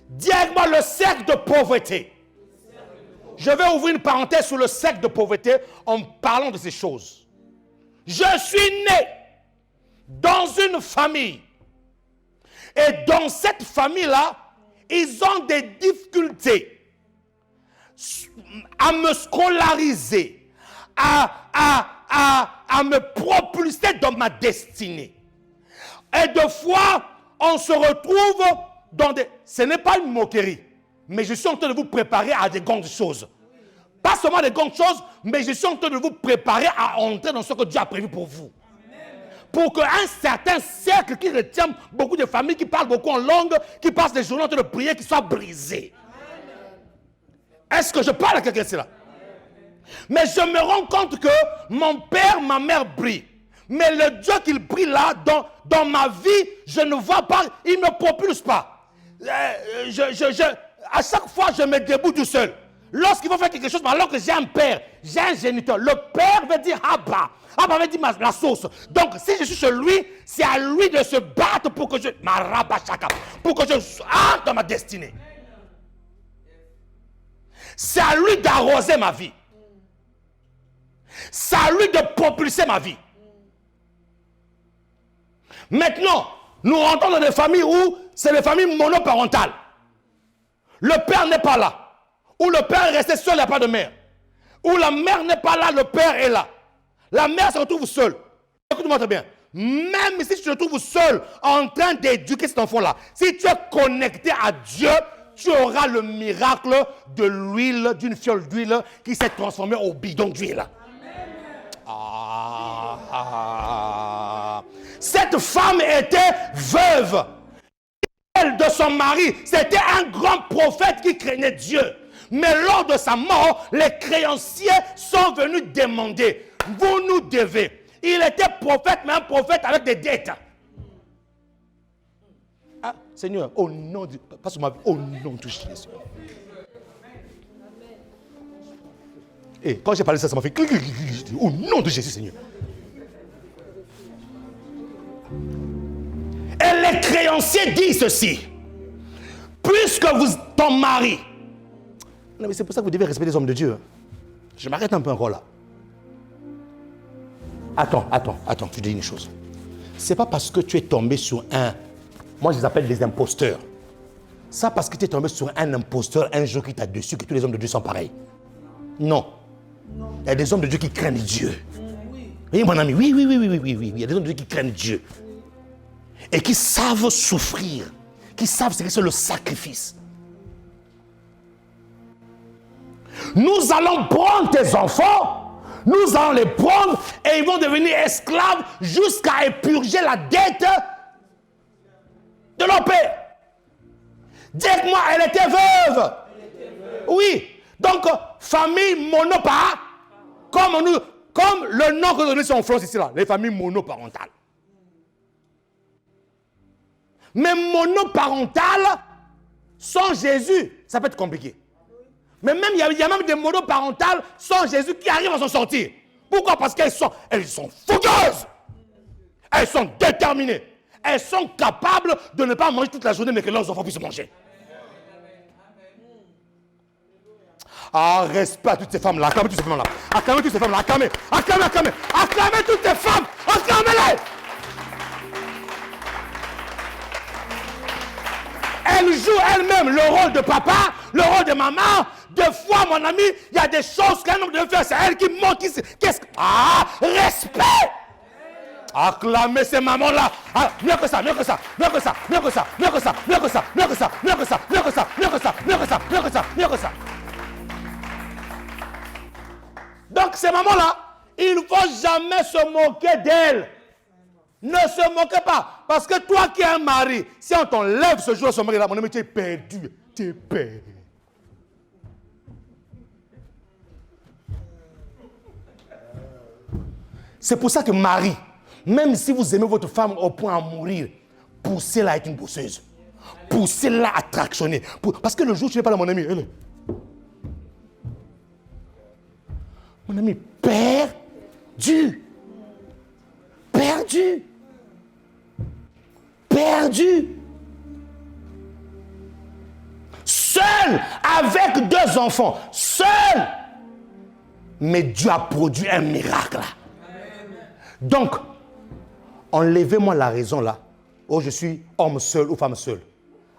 Dis avec moi le cercle de pauvreté. Je vais ouvrir une parenthèse sur le cercle de pauvreté en parlant de ces choses. Je suis né dans une famille. Et dans cette famille-là, ils ont des difficultés à me scolariser, à me propulser dans ma destinée. Et de fois, on se retrouve dans des... Ce n'est pas une moquerie, mais je suis en train de vous préparer à des grandes choses. Pas seulement des grandes choses, mais je suis en train de vous préparer à entrer dans ce que Dieu a prévu pour vous. Pour qu'un certain cercle qui retient beaucoup de familles, qui parlent beaucoup en langue, qui passent des journées en train de prier, qui soit brisé. Est-ce que je parle à quelqu'un de cela? Mais je me rends compte que mon père, ma mère brillent. Mais le Dieu qu'il brille là, dans ma vie, je ne vois pas, il ne me propulse pas. À chaque fois, je me débrouille tout seul. Lorsqu'il faut faire quelque chose, alors que j'ai un père, j'ai un géniteur, le père veut dire Abba. Abba veut dire la source. Donc, si je suis chez lui, c'est à lui de se battre pour que je... Pour que je entre dans ma destinée. C'est à lui d'arroser ma vie. C'est à lui de propulser ma vie. Maintenant, nous rentrons dans des familles où c'est des familles monoparentales. Le père n'est pas là. où le père est resté seul, il n'y a pas de mère. Où la mère n'est pas là, le père est là. La mère se retrouve seule. Écoute-moi très bien. Même si tu te trouves seul en train d'éduquer cet enfant-là, si tu es connecté à Dieu, tu auras le miracle de l'huile, d'une fiole d'huile qui s'est transformée au bidon d'huile. Cette femme était veuve. Elle de son mari, c'était un grand prophète qui craignait Dieu. Mais lors de sa mort, les créanciers sont venus demander, vous nous devez. Il était prophète, mais un prophète avec des dettes. Ah, Seigneur, au nom de... Pas sur ma vie, au nom de Jésus. Et quand j'ai parlé de ça, ça m'a fait... Au nom de Jésus, Seigneur. Et les créanciers disent ceci. Puisque ton mari... Non, mais c'est pour ça que vous devez respecter les hommes de Dieu. Je m'arrête un peu encore là. Attends, je te dis une chose. C'est pas parce que tu es tombé sur un... Moi, je les appelle des imposteurs. Ça parce que tu es tombé sur un imposteur un jour qui t'a dessus, que tous les hommes de Dieu sont pareils. Non. Il y a des hommes de Dieu qui craignent Dieu. Oui, mon ami, oui. Il y a des hommes de Dieu qui craignent Dieu. Et qui savent souffrir. Qui savent ce que c'est le sacrifice. Nous allons prendre tes enfants, nous allons les prendre et ils vont devenir esclaves jusqu'à épurger la dette de leur père. Dites-moi, elle était veuve. Oui. Donc, famille monoparentale, comme le nom que nous donnons en France ici, là, les familles monoparentales. Mais monoparentales, sans Jésus, ça peut être compliqué. Mais même, il y a même des monoparentales sans Jésus qui arrivent à s'en sortir. Pourquoi? Parce qu'elles sont fougueuses. Elles sont déterminées. Elles sont capables de ne pas manger toute la journée, mais que leurs enfants puissent manger. Ah, respect à toutes ces femmes-là. Acclamez toutes ces femmes-là. Acclamez toutes ces femmes-là. Acclamez. Acclamez toutes ces femmes. Acclamez-les. Elle joue elle-même le rôle de papa, le rôle de maman. Des fois, mon ami, il y a des choses qu'un homme devait faire. C'est elle qui montre. Respect. Acclamez ces mamans-là. Ah, mieux que ça. Donc, ces mamans-là, il ne faut jamais se moquer d'elles. Ne se moquez pas. Parce que toi qui es un mari, si on t'enlève ce jour, ce mari-là, mon ami, tu es perdu. Tu es perdu. C'est pour ça que Marie, même si vous aimez votre femme au point à mourir, poussez-la à être une pousseuse. Poussez-la à tractionner. Parce que le jour où tu n'es pas là, mon ami, elle est... Mon ami, perdu. Seul, avec 2 enfants, seul. Mais Dieu a produit un miracle. Donc, enlevez-moi la raison là, où je suis homme seul ou femme seule.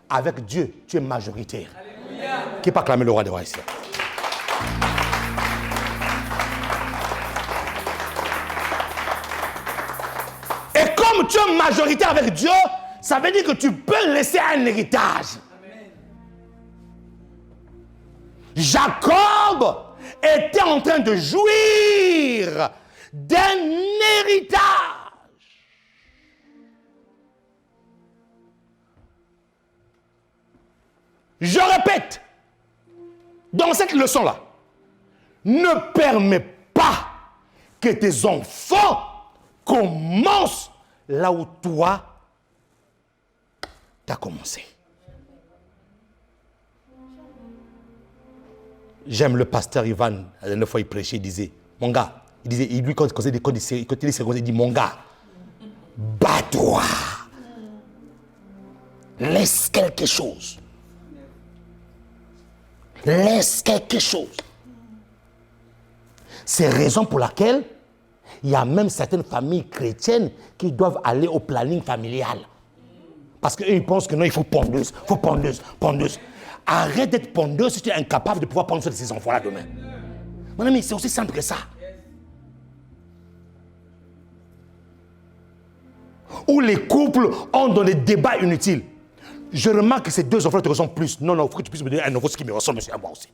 Avec Dieu, tu es majoritaire. Alléluia. Qui peut acclamer le roi des rois ici? Et comme tu es majoritaire avec Dieu, ça veut dire que tu peux laisser un héritage. Amen. Jacob était en train de jouir d'un héritage. Je répète, dans cette leçon-là, ne permets pas que tes enfants commencent là où toi, tu as commencé. J'aime le pasteur Ivan, la dernière fois il prêchait, il disait, mon gars, quand il dit, mon gars, bats-toi, laisse quelque chose. Laisse quelque chose. C'est raison pour laquelle il y a même certaines familles chrétiennes qui doivent aller au planning familial. Parce qu'eux, ils pensent que non, il faut pondeuse. Arrête d'être pondeur si tu es incapable de pouvoir prendre soin de ces enfants-là demain. Mon ami, c'est aussi simple que ça. Où les couples ont dans des débats inutiles. Je remarque que ces deux enfants te ressemblent plus. Non, il faut que tu puisses me donner un enfant qui me ressemble à moi aussi.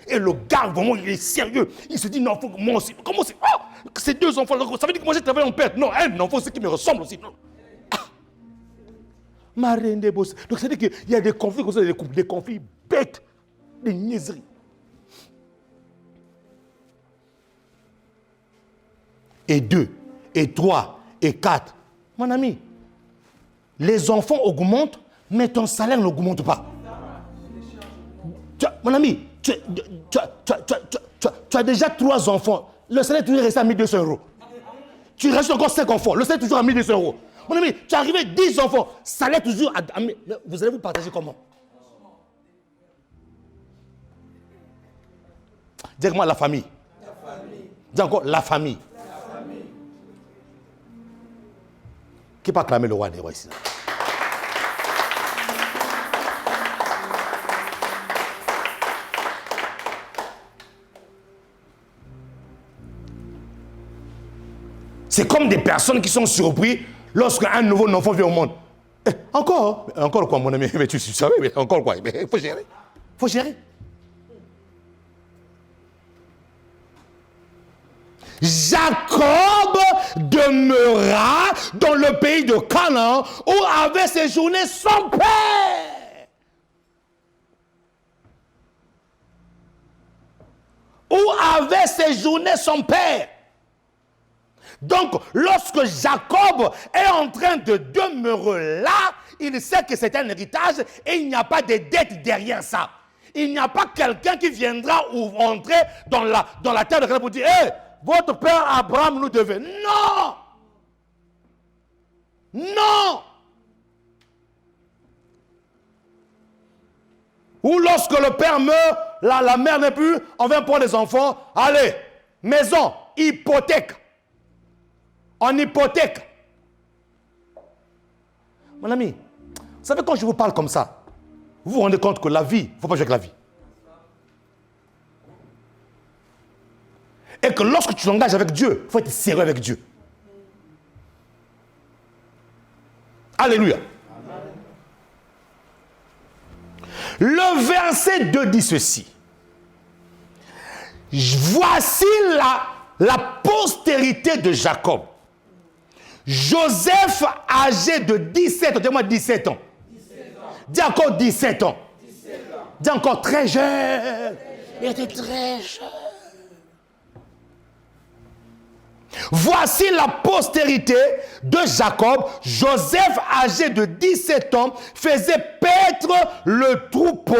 Et le gars, vraiment, il est sérieux. Il se dit, non, faut que moi aussi. Comment c'est? Oh, ces deux enfants, ça veut dire que moi j'ai travaillé en père. Non, un enfant aussi qui me ressemble aussi. Non. Marraine des boss. Donc ça veut dire qu'il y a des conflits comme ça, des conflits bêtes, des niaiseries. Et 2, et 3, et 4. Mon ami, les enfants augmentent, mais ton salaire n'augmente pas. Mon ami, tu as déjà 3 enfants. Le salaire est toujours resté à 1200 €. Tu restes encore 5 enfants. Le salaire est toujours à 1200 €. Mon ami, tu es arrivé 10 enfants. Salaire toujours à... Vous allez vous partager comment? Dis-moi la famille. Dis encore la famille. Qui peut acclamer le roi des rois ici? C'est comme des personnes qui sont surpris lorsqu'un nouveau enfant vient au monde. Encore quoi, mon ami? Mais tu savais, mais encore quoi? Il faut gérer. Il faut gérer. Jacob demeura dans le pays de Canaan où avait séjourné son père. Où avait séjourné son père. Donc, lorsque Jacob est en train de demeurer là, il sait que c'est un héritage et il n'y a pas de dette derrière ça. Il n'y a pas quelqu'un qui viendra ou entrer dans la terre de Canaan pour dire « Hey, votre père Abraham nous devait. » Non! Non! Ou lorsque le père meurt, la mère n'est plus, on vient prendre les enfants. Allez, maison, hypothèque. En hypothèque. Mon ami, vous savez, quand je vous parle comme ça, vous vous rendez compte que la vie, il ne faut pas jouer avec la vie. Et que lorsque tu t'engages avec Dieu, il faut être sérieux avec Dieu. Alléluia. Amen. Le verset 2 dit ceci. Voici la postérité de Jacob. Joseph, âgé de 17 ans. Dis-moi 17 ans. 17 ans. Dis encore 17 ans. 17 ans. Dis encore très jeune. Il était très jeune. Voici la postérité de Jacob. Joseph, âgé de 17 ans, faisait paître le troupeau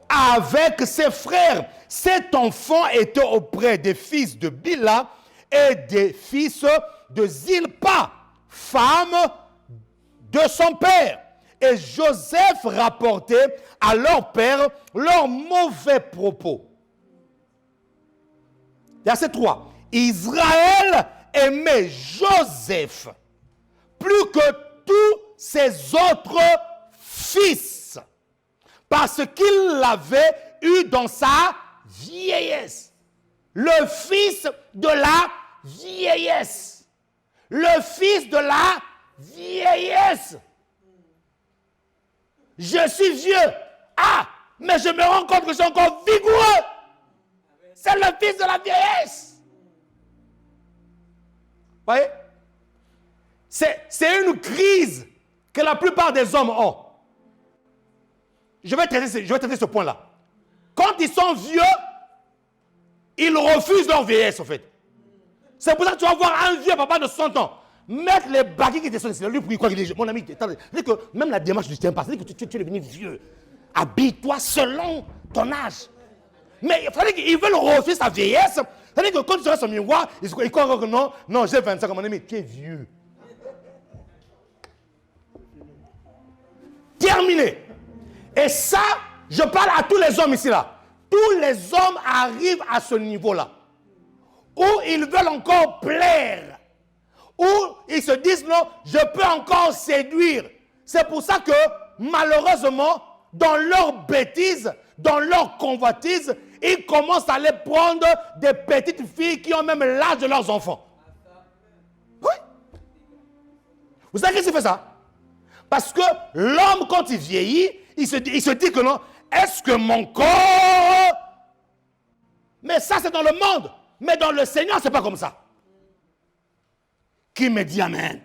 avec ses frères. Cet enfant était auprès des fils de Bila et des fils de Zilpa, femme de son père. Et Joseph rapportait à leur père leurs mauvais propos. Verset 3. Israël aimait Joseph plus que tous ses autres fils parce qu'il l'avait eu dans sa vieillesse. Le fils de la vieillesse. Le fils de la vieillesse. Je suis vieux. Ah, mais je me rends compte que je suis encore vigoureux. C'est le fils de la vieillesse. Vous voyez? C'est une crise que la plupart des hommes ont. Je vais traiter ce point-là. Quand ils sont vieux, ils refusent leur vieillesse, en fait. C'est pour ça que tu vas voir un vieux papa de 100 ans mettre les baguilles qui te sont lui pour croire qu'il est. Mon ami, c'est-à-dire que même la démarche ne tient pas. C'est-à-dire que tu es devenu vieux. Habille-toi selon ton âge. Mais il fallait qu'ils veulent refuser sa vieillesse. C'est-à-dire que quand tu seras sur le miroir, ils croient que non, j'ai 25 ans, mon ami, tu es vieux. Terminé. Et ça, je parle à tous les hommes ici là. Tous les hommes arrivent à ce niveau-là. Où ils veulent encore plaire. Où ils se disent non, je peux encore séduire. C'est pour ça que malheureusement, dans leur bêtise, dans leur convoitise, ils commencent à aller prendre des petites filles qui ont même l'âge de leurs enfants. Oui. Vous savez qu'est-ce qui fait ça? Parce que l'homme, quand il vieillit, il se dit que non, est-ce que mon corps... Mais ça, c'est dans le monde. Mais dans le Seigneur, ce n'est pas comme ça. Qui me dit Amen?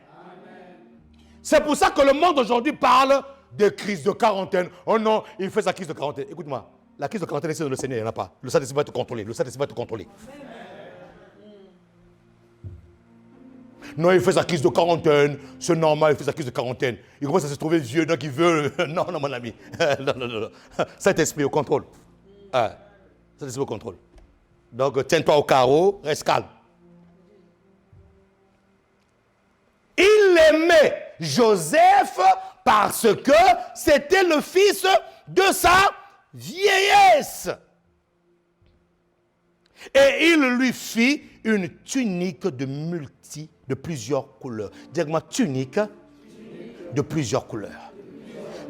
C'est pour ça que le monde aujourd'hui parle de crise de quarantaine. Oh non, il fait sa crise de quarantaine. Écoute-moi, la crise de quarantaine, c'est dans le Seigneur, il n'y en a pas. Le Saint-Esprit va te contrôler. Le Saint-Esprit va te contrôler. Non, il fait sa crise de quarantaine. C'est normal, il fait sa crise de quarantaine. Il commence à se trouver vieux, donc il veut... Non, non, mon ami. Non. Saint-Esprit au contrôle. Saint-Esprit au contrôle. Donc, tiens-toi au carreau, reste calme. Il aimait Joseph parce que c'était le fils de sa vieillesse. Et il lui fit une tunique de plusieurs couleurs. Dis-moi, tunique de plusieurs couleurs.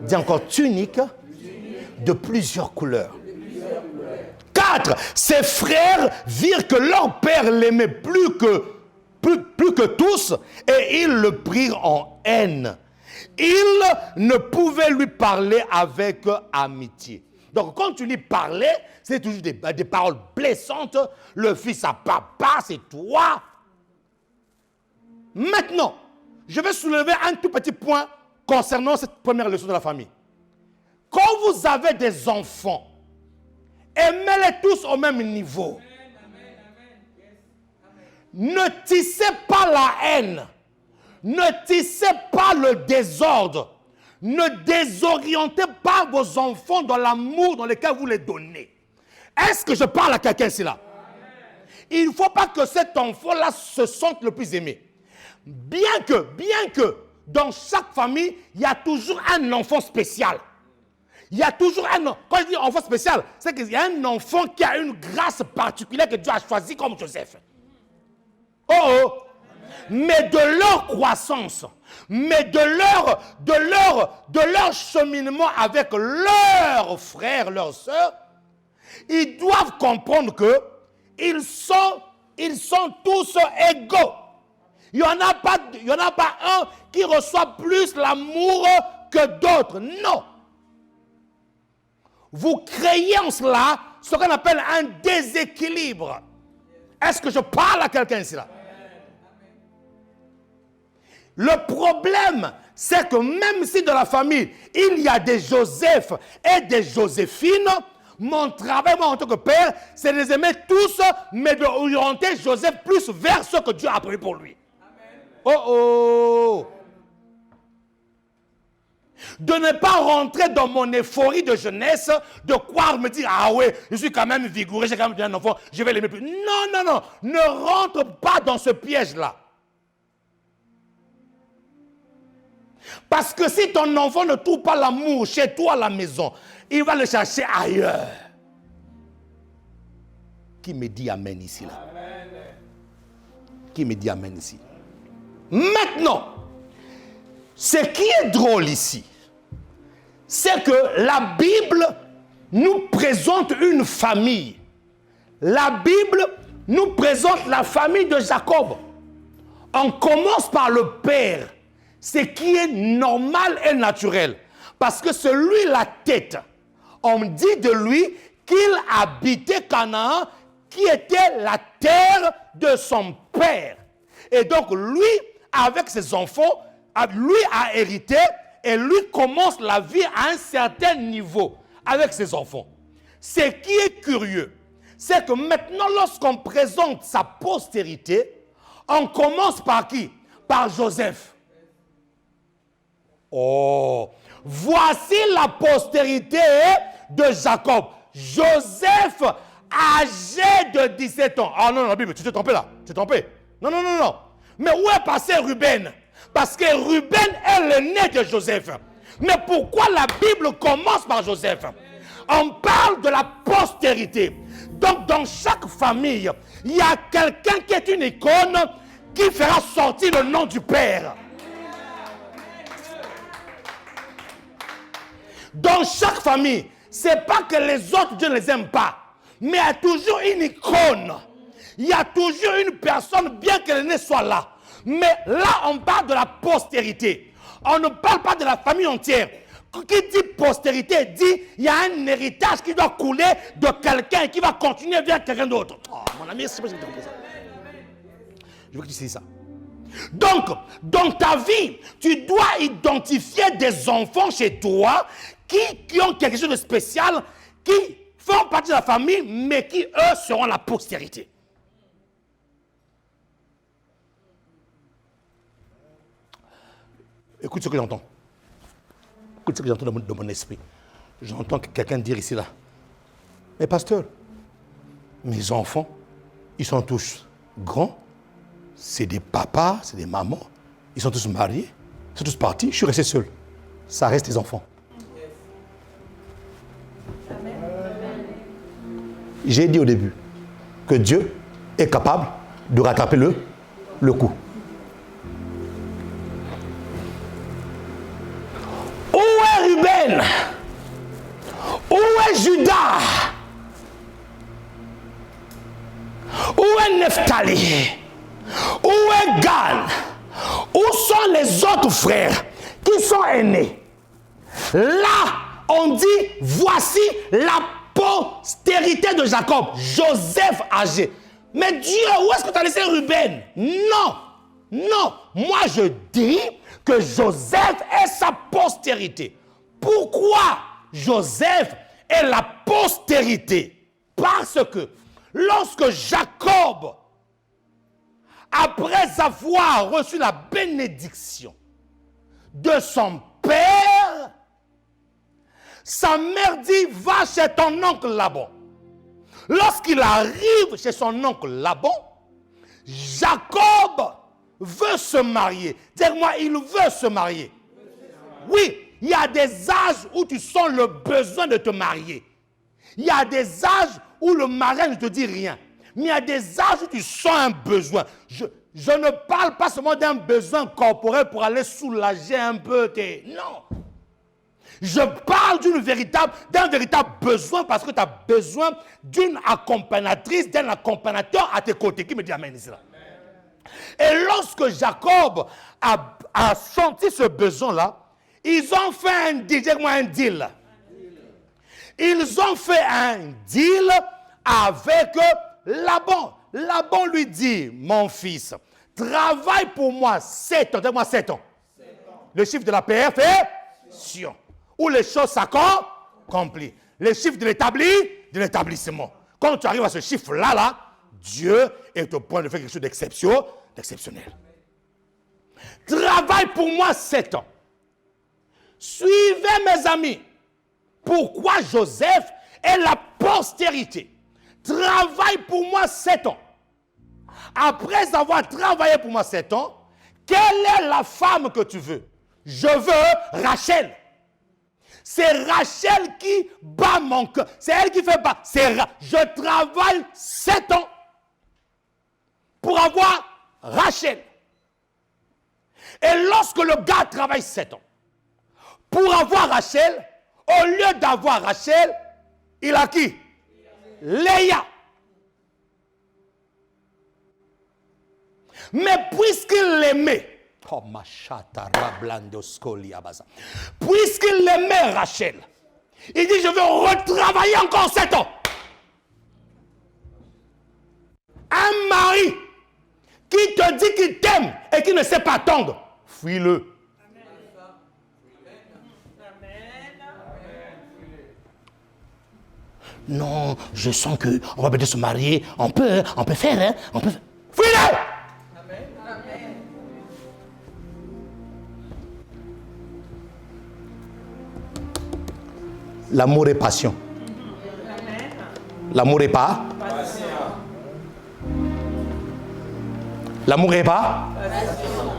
Dis encore, tunique de plusieurs couleurs. 4. Ses frères virent que leur père l'aimait plus que tous, et ils le prirent en haine. Ils ne pouvaient lui parler avec amitié. Donc, quand tu lis parler, c'est toujours des paroles blessantes. Le fils à papa, c'est toi. Maintenant, je vais soulever un tout petit point concernant cette première leçon de la famille. Quand vous avez des enfants, aimez-les tous au même niveau. Ne tissez pas la haine. Ne tissez pas le désordre. Ne désorientez pas vos enfants dans l'amour dans lequel vous les donnez. Est-ce que je parle à quelqu'un ici là? Il ne faut pas que cet enfant-là se sente le plus aimé. Bien que dans chaque famille, il y a toujours un enfant spécial. Il y a toujours un... Quand je dis enfant spécial, c'est qu'il y a un enfant qui a une grâce particulière que Dieu a choisie comme Joseph. Oh! Mais de leur croissance, mais de leur cheminement avec leurs frères, leurs sœurs, ils doivent comprendre que ils sont tous égaux. Il n'y en a pas un qui reçoit plus l'amour que d'autres. Non. Vous créez en cela ce qu'on appelle un déséquilibre. Est-ce que je parle à quelqu'un ici là? Le problème, c'est que même si dans la famille, il y a des Joseph et des Joséphines, mon travail, moi, en tant que père, c'est de les aimer tous, mais d'orienter Joseph plus vers ce que Dieu a prévu pour lui. Amen. Oh! De ne pas rentrer dans mon euphorie de jeunesse, de croire, me dire, ah ouais, je suis quand même vigoureux, j'ai quand même un enfant, je vais l'aimer plus. Non, ne rentre pas dans ce piège-là. Parce que si ton enfant ne trouve pas l'amour chez toi à la maison, il va le chercher ailleurs. Qui me dit amen ici là? Amen. Qui me dit amen ici? Maintenant, ce qui est drôle ici, c'est que la Bible nous présente une famille. La Bible nous présente la famille de Jacob. On commence par le père. Ce qui est normal et naturel. Parce que c'est lui la tête. On dit de lui qu'il habitait Canaan, qui était la terre de son père. Et donc lui, avec ses enfants, lui a hérité et lui commence la vie à un certain niveau avec ses enfants. Ce qui est curieux, c'est que maintenant, lorsqu'on présente sa postérité, on commence par qui? Par Joseph. Oh, voici la postérité de Jacob. Joseph, âgé de 17 ans. Ah non, la Bible, tu t'es trompé là. Tu t'es trompé. Non. Mais où est passé Ruben? Parce que Ruben est le né de Joseph. Mais pourquoi la Bible commence par Joseph? On parle de la postérité. Donc, dans chaque famille, il y a quelqu'un qui est une icône qui fera sortir le nom du Père. Dans chaque famille, Ce n'est pas que les autres, Dieu ne les aime pas. Mais il y a toujours une icône. Il y a toujours une personne, bien que l'aîné soit là. Mais là, on parle de la postérité. On ne parle pas de la famille entière. Qui dit postérité, dit il y a un héritage qui doit couler de quelqu'un et qui va continuer vers quelqu'un d'autre. Oh, mon ami, c'est pas ce que tu comprends ça. Je veux que tu sais ça. Donc, dans ta vie, tu dois identifier des enfants chez toi qui ont quelque chose de spécial, qui font partie de la famille, mais qui, eux, seront la postérité. Écoute ce que j'entends. Écoute ce que j'entends dans mon esprit. J'entends quelqu'un dire ici, là. Mais pasteur, mes enfants, ils sont tous grands. C'est des papas, c'est des mamans. Ils sont tous mariés. Ils sont tous partis. Je suis resté seul. Ça reste tes enfants. J'ai dit au début que Dieu est capable de rattraper le coup. Où est Ruben? Où est Judas? Où est Nephtali? Où est Gad? Où sont les autres frères qui sont aînés? Là, on dit, voici la postérité de Jacob, Joseph âgé. Mais Dieu, où est-ce que tu as laissé Ruben? Non, non. Moi, je dis que Joseph est sa postérité. Pourquoi Joseph est la postérité? Parce que lorsque Jacob, après avoir reçu la bénédiction de son père, sa mère dit, va chez ton oncle Laban. Lorsqu'il arrive chez son oncle Laban, Jacob veut se marier. Dis-moi, il veut se marier. Oui, il y a des âges où tu sens le besoin de te marier. Il y a des âges où le mariage ne te dit rien. Mais il y a des âges où tu sens un besoin. Je ne parle pas seulement d'un besoin corporel pour aller soulager un peu tes... Non. Je parle d'un véritable besoin parce que tu as besoin d'une accompagnatrice, d'un accompagnateur à tes côtés. Qui me dit amen ici là? Et lorsque Jacob a senti ce besoin-là, ils ont fait un deal. Dis-moi un deal. Ils ont fait un deal avec Laban. Laban lui dit, mon fils, travaille pour moi 7 ans. Dis-moi 7 ans. 7 ans. Le chiffre de la perfection. Où les choses s'accomplissent. Les chiffres de l'établissement. Quand tu arrives à ce chiffre-là, Dieu est au point de faire quelque chose d'exceptionnel. Travaille pour moi 7 ans. Suivez mes amis. Pourquoi Joseph est la postérité? Travaille pour moi 7 ans. Après avoir travaillé pour moi 7 ans, quelle est la femme que tu veux? Je veux Rachel. C'est Rachel qui bat mon cœur. C'est elle qui fait battre. Je travaille 7 ans pour avoir Rachel. Et lorsque le gars travaille 7 ans pour avoir Rachel, au lieu d'avoir Rachel, il a qui? Léa. Mais puisqu'il l'aimait, puisqu'il aimait Rachel, il dit, je veux retravailler encore 7 ans. Un mari qui te dit qu'il t'aime et qui ne sait pas attendre, fuis-le. Non, je sens qu'on va peut-être se marier, on peut faire, hein, on peut faire. Fuis-le. L'amour est passion. L'amour est pas passion. L'amour est pas passion.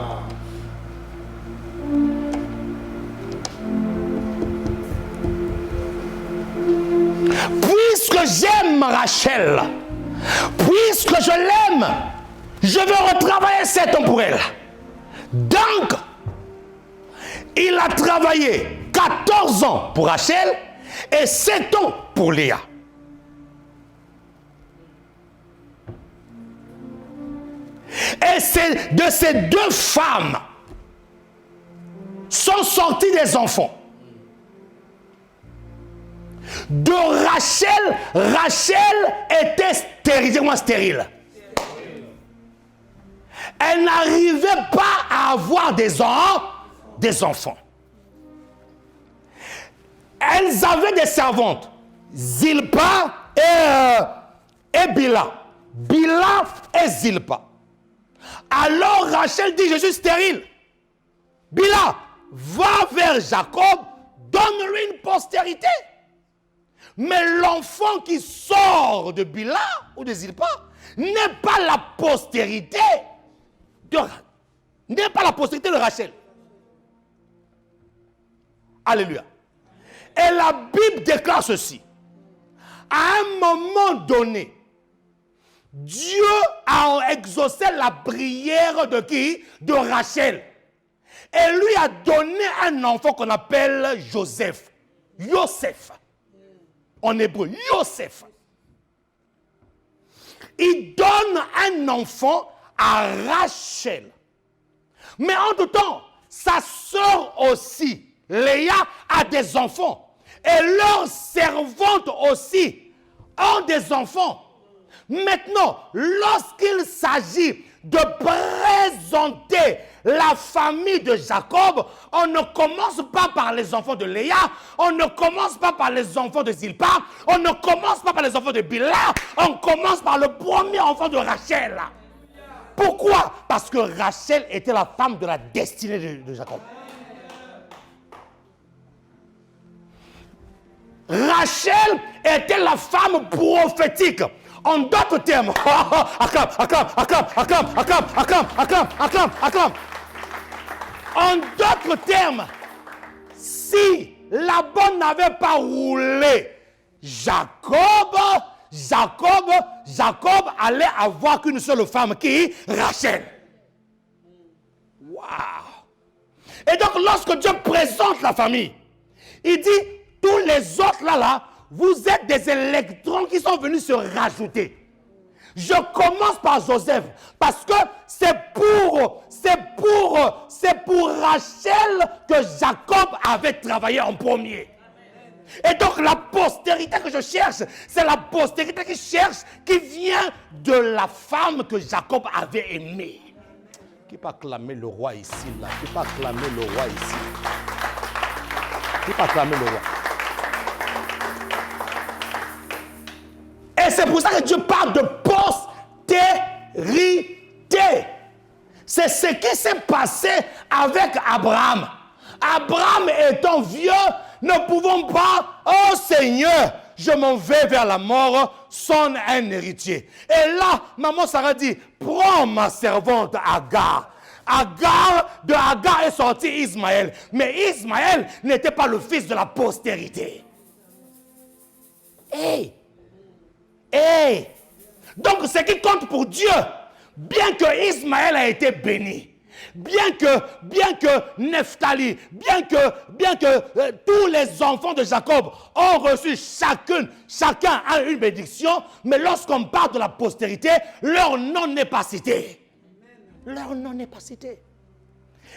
Puisque j'aime Rachel, puisque je l'aime, je veux retravailler 7 ans pour elle. Donc, il a travaillé 14 ans pour Rachel et 7 ans pour Léa. Et c'est de ces 2 femmes sont sortis des enfants. De Rachel, Rachel était stérile. Dis-moi stérile. Elle n'arrivait pas à avoir des enfants. Elles avaient des servantes, Zilpa et Bila. Bila et Zilpa. Alors Rachel dit, je suis stérile. Bila, va vers Jacob, donne-lui une postérité. Mais l'enfant qui sort de Bila ou de Zilpa n'est pas la postérité de Rachel. Alléluia. Et la Bible déclare ceci. À un moment donné, Dieu a exaucé la prière de qui? De Rachel. Et lui a donné un enfant qu'on appelle Joseph. Yosef. En hébreu, Yosef. Il donne un enfant à Rachel. Mais en tout temps, sa sœur aussi, Léa, a des enfants. Et leurs servantes aussi ont des enfants. Maintenant, lorsqu'il s'agit de présenter la famille de Jacob, on ne commence pas par les enfants de Léa, on ne commence pas par les enfants de Zilpa, on ne commence pas par les enfants de Bila, on commence par le premier enfant de Rachel. Pourquoi? Parce que Rachel était la femme de la destinée de Jacob. Rachel était la femme prophétique. En d'autres termes, en d'autres termes, si Laban n'avait pas roulé Jacob allait avoir qu'une seule femme qui? Rachel. Waouh! Et donc lorsque Dieu présente la famille, il dit, tous les autres là, vous êtes des électrons qui sont venus se rajouter. Je commence par Joseph parce que c'est pour Rachel que Jacob avait travaillé en premier. Et donc la postérité que je cherche, c'est la postérité qui vient de la femme que Jacob avait aimée. Qui peut acclamer le roi ici, là? Qui peut acclamer le roi ici? Qui peut acclamer le roi? Et c'est pour ça que Dieu parle de postérité. C'est ce qui s'est passé avec Abraham. Abraham étant vieux, ne pouvons pas, oh Seigneur, je m'en vais vers la mort sans un héritier. Et là, maman Sarah dit, prends ma servante Agar. De Agar est sorti Ismaël. Mais Ismaël n'était pas le fils de la postérité. Donc ce qui compte pour Dieu, bien que Ismaël a été béni, bien que Nephtali, bien que tous les enfants de Jacob ont reçu chacun a une bénédiction, mais lorsqu'on parle de la postérité, leur nom n'est pas cité. Leur nom n'est pas cité.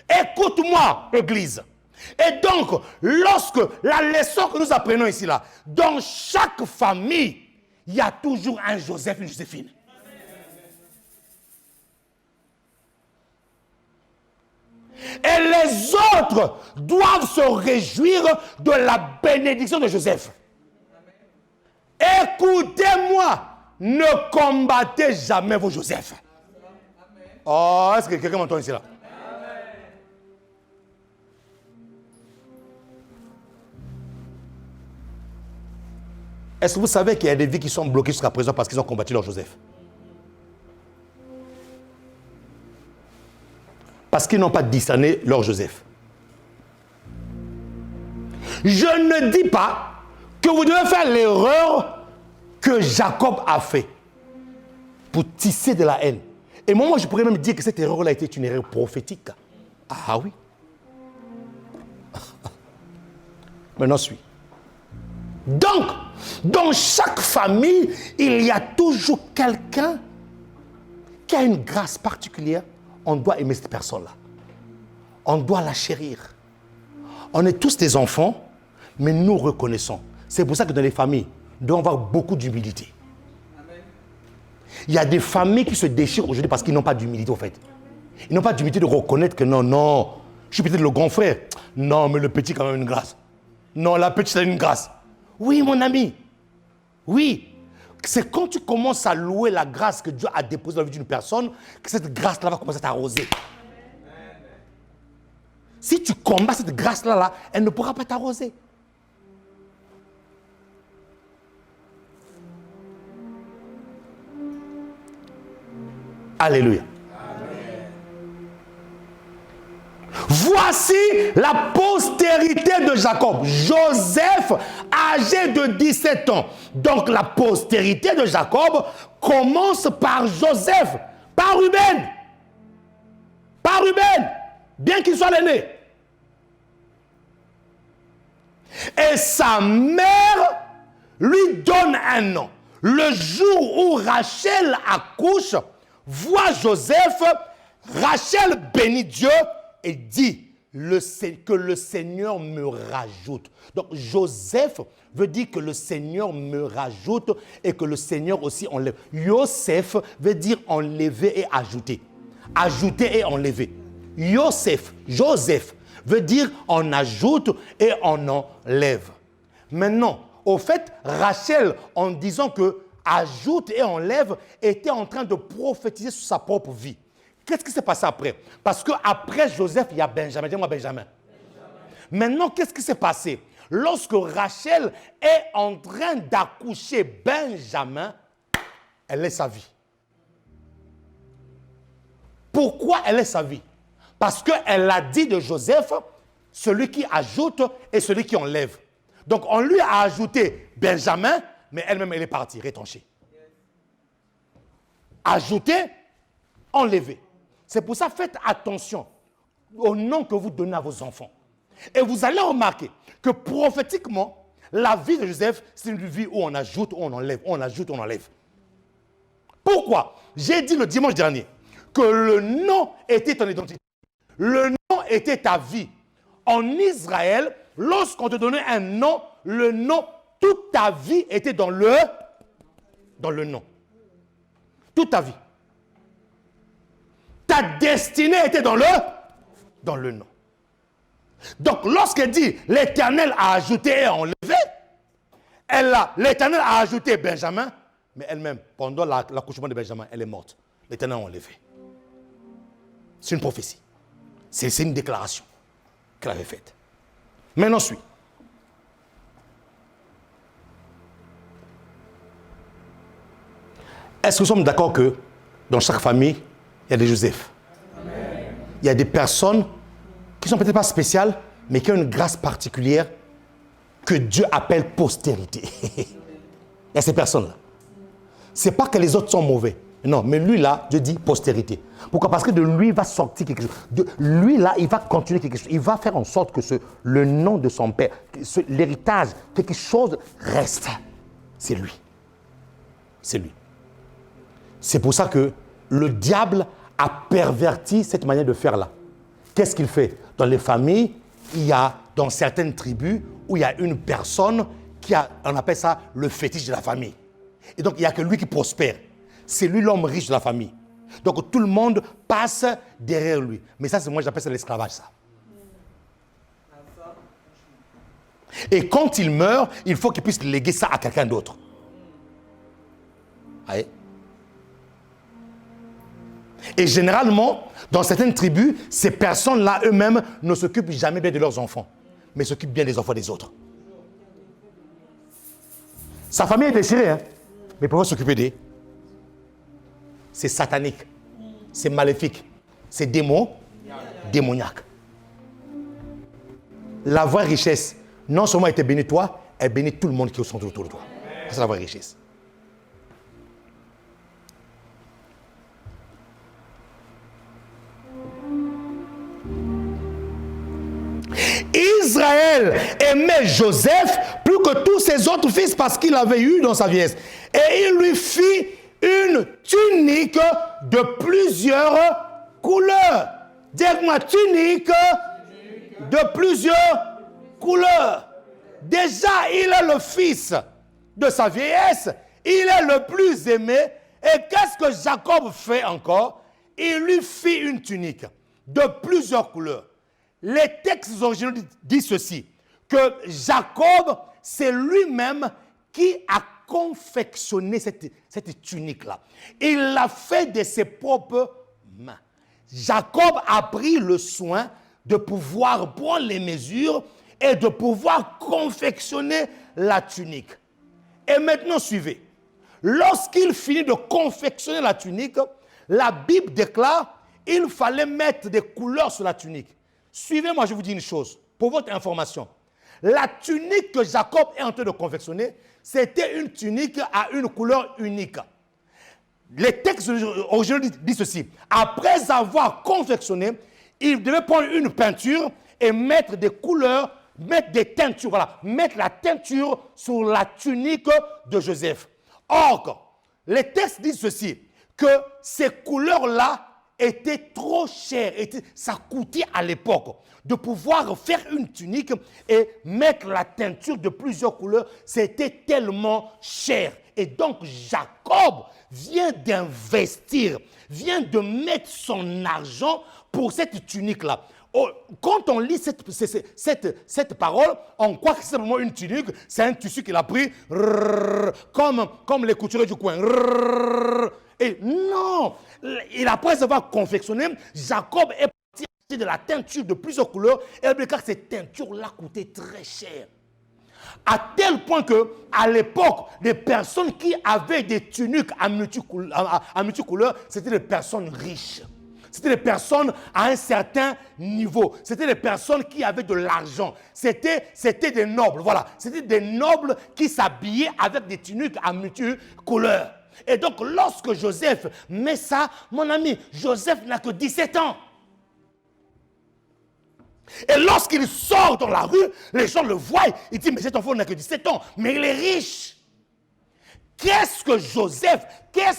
Écoute-moi, Église. Et donc, lorsque la leçon que nous apprenons ici, là, dans chaque famille, il y a toujours un Joseph, une Joséphine. Et les autres doivent se réjouir de la bénédiction de Joseph. Écoutez-moi, ne combattez jamais vos Joseph. Oh, est-ce que quelqu'un m'entend ici là? Est-ce que vous savez qu'il y a des vies qui sont bloquées jusqu'à présent parce qu'ils ont combattu leur Joseph? Parce qu'ils n'ont pas discerné leur Joseph. Je ne dis pas que vous devez faire l'erreur que Jacob a fait pour tisser de la haine. Et moi, je pourrais même dire que cette erreur-là était une erreur prophétique. Ah oui. Maintenant, suis. Donc, dans chaque famille, il y a toujours quelqu'un qui a une grâce particulière. On doit aimer cette personne-là. On doit la chérir. On est tous des enfants, mais nous reconnaissons. C'est pour ça que dans les familles, nous devons avoir beaucoup d'humilité. Il y a des familles qui se déchirent aujourd'hui parce qu'ils n'ont pas d'humilité, au fait. Ils n'ont pas d'humilité de reconnaître que non, je suis peut-être le grand frère. Non, mais le petit, quand même, une grâce. Non, la petite, c'est une grâce. Oui, mon ami. Oui. C'est quand tu commences à louer la grâce que Dieu a déposée dans la vie d'une personne que cette grâce-là va commencer à t'arroser. Si tu combats cette grâce-là, elle ne pourra pas t'arroser. Alléluia. Voici la postérité de Jacob. Joseph, âgé de 17 ans. Donc la postérité de Jacob commence par Joseph, par Ruben. Par Ruben, bien qu'il soit l'aîné. Et sa mère lui donne un nom. Le jour où Rachel accouche, voit Joseph, Rachel bénit Dieu et dit que le Seigneur me rajoute. Donc Joseph veut dire que le Seigneur me rajoute et que le Seigneur aussi enlève. Yosef veut dire enlever et ajouter. Ajouter et enlever. Joseph veut dire on ajoute et on enlève. Maintenant, au fait, Rachel, en disant que ajoute et enlève, était en train de prophétiser sur sa propre vie. Qu'est-ce qui s'est passé après? Parce qu'après Joseph, il y a Benjamin. Dis-moi Benjamin. Maintenant, qu'est-ce qui s'est passé? Lorsque Rachel est en train d'accoucher Benjamin, elle est sa vie. Pourquoi elle est sa vie? Parce qu'elle a dit de Joseph, celui qui ajoute et celui qui enlève. Donc, on lui a ajouté Benjamin, mais elle-même, elle est partie, rétanchée. Ajouter, enlever. C'est pour ça, faites attention au nom que vous donnez à vos enfants. Et vous allez remarquer que prophétiquement, la vie de Joseph, c'est une vie où on ajoute, où on enlève, on ajoute, on enlève. Pourquoi? J'ai dit le dimanche dernier que le nom était ton identité. Le nom était ta vie. En Israël, lorsqu'on te donnait un nom, le nom, toute ta vie était dans le nom. Toute ta vie. Ta destinée était dans le nom. Donc, lorsqu'elle dit l'Éternel a ajouté et enlevé, l'Éternel a ajouté Benjamin, mais elle-même, pendant l'accouchement de Benjamin, elle est morte. L'Éternel a enlevé. C'est une prophétie. C'est une déclaration qu'elle avait faite. Maintenant, suit. Est-ce que nous sommes d'accord que dans chaque famille, il y a des Joseph? Amen. Il y a des personnes qui ne sont peut-être pas spéciales, mais qui ont une grâce particulière que Dieu appelle postérité. Il y a ces personnes-là. Ce n'est pas que les autres sont mauvais. Non, mais lui là, Dieu dit postérité. Pourquoi? Parce que de lui va sortir quelque chose. De lui là, il va continuer quelque chose. Il va faire en sorte que le nom de son père, l'héritage, quelque chose reste. C'est lui. C'est lui. C'est pour ça que le diable a perverti cette manière de faire là. Qu'est-ce qu'il fait? Dans les familles, il y a dans certaines tribus où il y a une personne qui a, on appelle ça le fétiche de la famille. Et donc il n'y a que lui qui prospère. C'est lui l'homme riche de la famille. Donc tout le monde passe derrière lui. Mais ça, moi j'appelle ça l'esclavage, ça. Et quand il meurt, il faut qu'il puisse léguer ça à quelqu'un d'autre. Voyez? Et généralement, dans certaines tribus, ces personnes-là eux-mêmes ne s'occupent jamais bien de leurs enfants, mais s'occupent bien des enfants des autres. Sa famille est déchirée, hein? Mais pourquoi s'occuper d'eux? C'est satanique, c'est maléfique, c'est démoniaque. La vraie richesse, non seulement elle te bénit toi, elle bénit tout le monde qui est autour de toi. C'est la vraie richesse. Israël aimait Joseph plus que tous ses autres fils parce qu'il avait eu dans sa vieillesse. Et il lui fit une tunique de plusieurs couleurs. Dites-moi, tunique de plusieurs couleurs. Déjà, il est le fils de sa vieillesse. Il est le plus aimé. Et qu'est-ce que Jacob fait encore? Il lui fit une tunique de plusieurs couleurs. Les textes originaux disent ceci, que Jacob, c'est lui-même qui a confectionné cette tunique-là. Il l'a fait de ses propres mains. Jacob a pris le soin de pouvoir prendre les mesures et de pouvoir confectionner la tunique. Et maintenant, suivez. Lorsqu'il finit de confectionner la tunique, la Bible déclare qu'il fallait mettre des couleurs sur la tunique. Suivez-moi, je vous dis une chose, pour votre information. La tunique que Jacob est en train de confectionner, c'était une tunique à une couleur unique. Les textes originaux disent ceci. Après avoir confectionné, il devait prendre une peinture et mettre des couleurs, mettre des teintures, voilà, mettre la teinture sur la tunique de Joseph. Or, les textes disent ceci, que ces couleurs-là étaient trop chères, ça coûtait à l'époque de pouvoir faire une tunique et mettre la teinture de plusieurs couleurs, c'était tellement cher. Et donc Jacob vient d'investir, vient de mettre son argent pour cette tunique-là. Quand on lit cette parole, on croit que c'est simplement une tunique, c'est un tissu qu'il a pris, comme les couturiers du coin. Et non, après avoir confectionné, Jacob est parti acheter de la teinture de plusieurs couleurs, et car cette teinture-là coûtait très cher. À tel point qu'à l'époque, les personnes qui avaient des tuniques à multicouleurs, c'était des personnes riches. C'était des personnes à un certain niveau. C'était des personnes qui avaient de l'argent. C'était des nobles, voilà. C'était des nobles qui s'habillaient avec des tuniques à multicouleurs. Et donc, lorsque Joseph met ça, mon ami, Joseph n'a que 17 ans. Et lorsqu'il sort dans la rue, les gens le voient. Ils disent, mais cet enfant n'a que 17 ans, mais il est riche. Qu'est-ce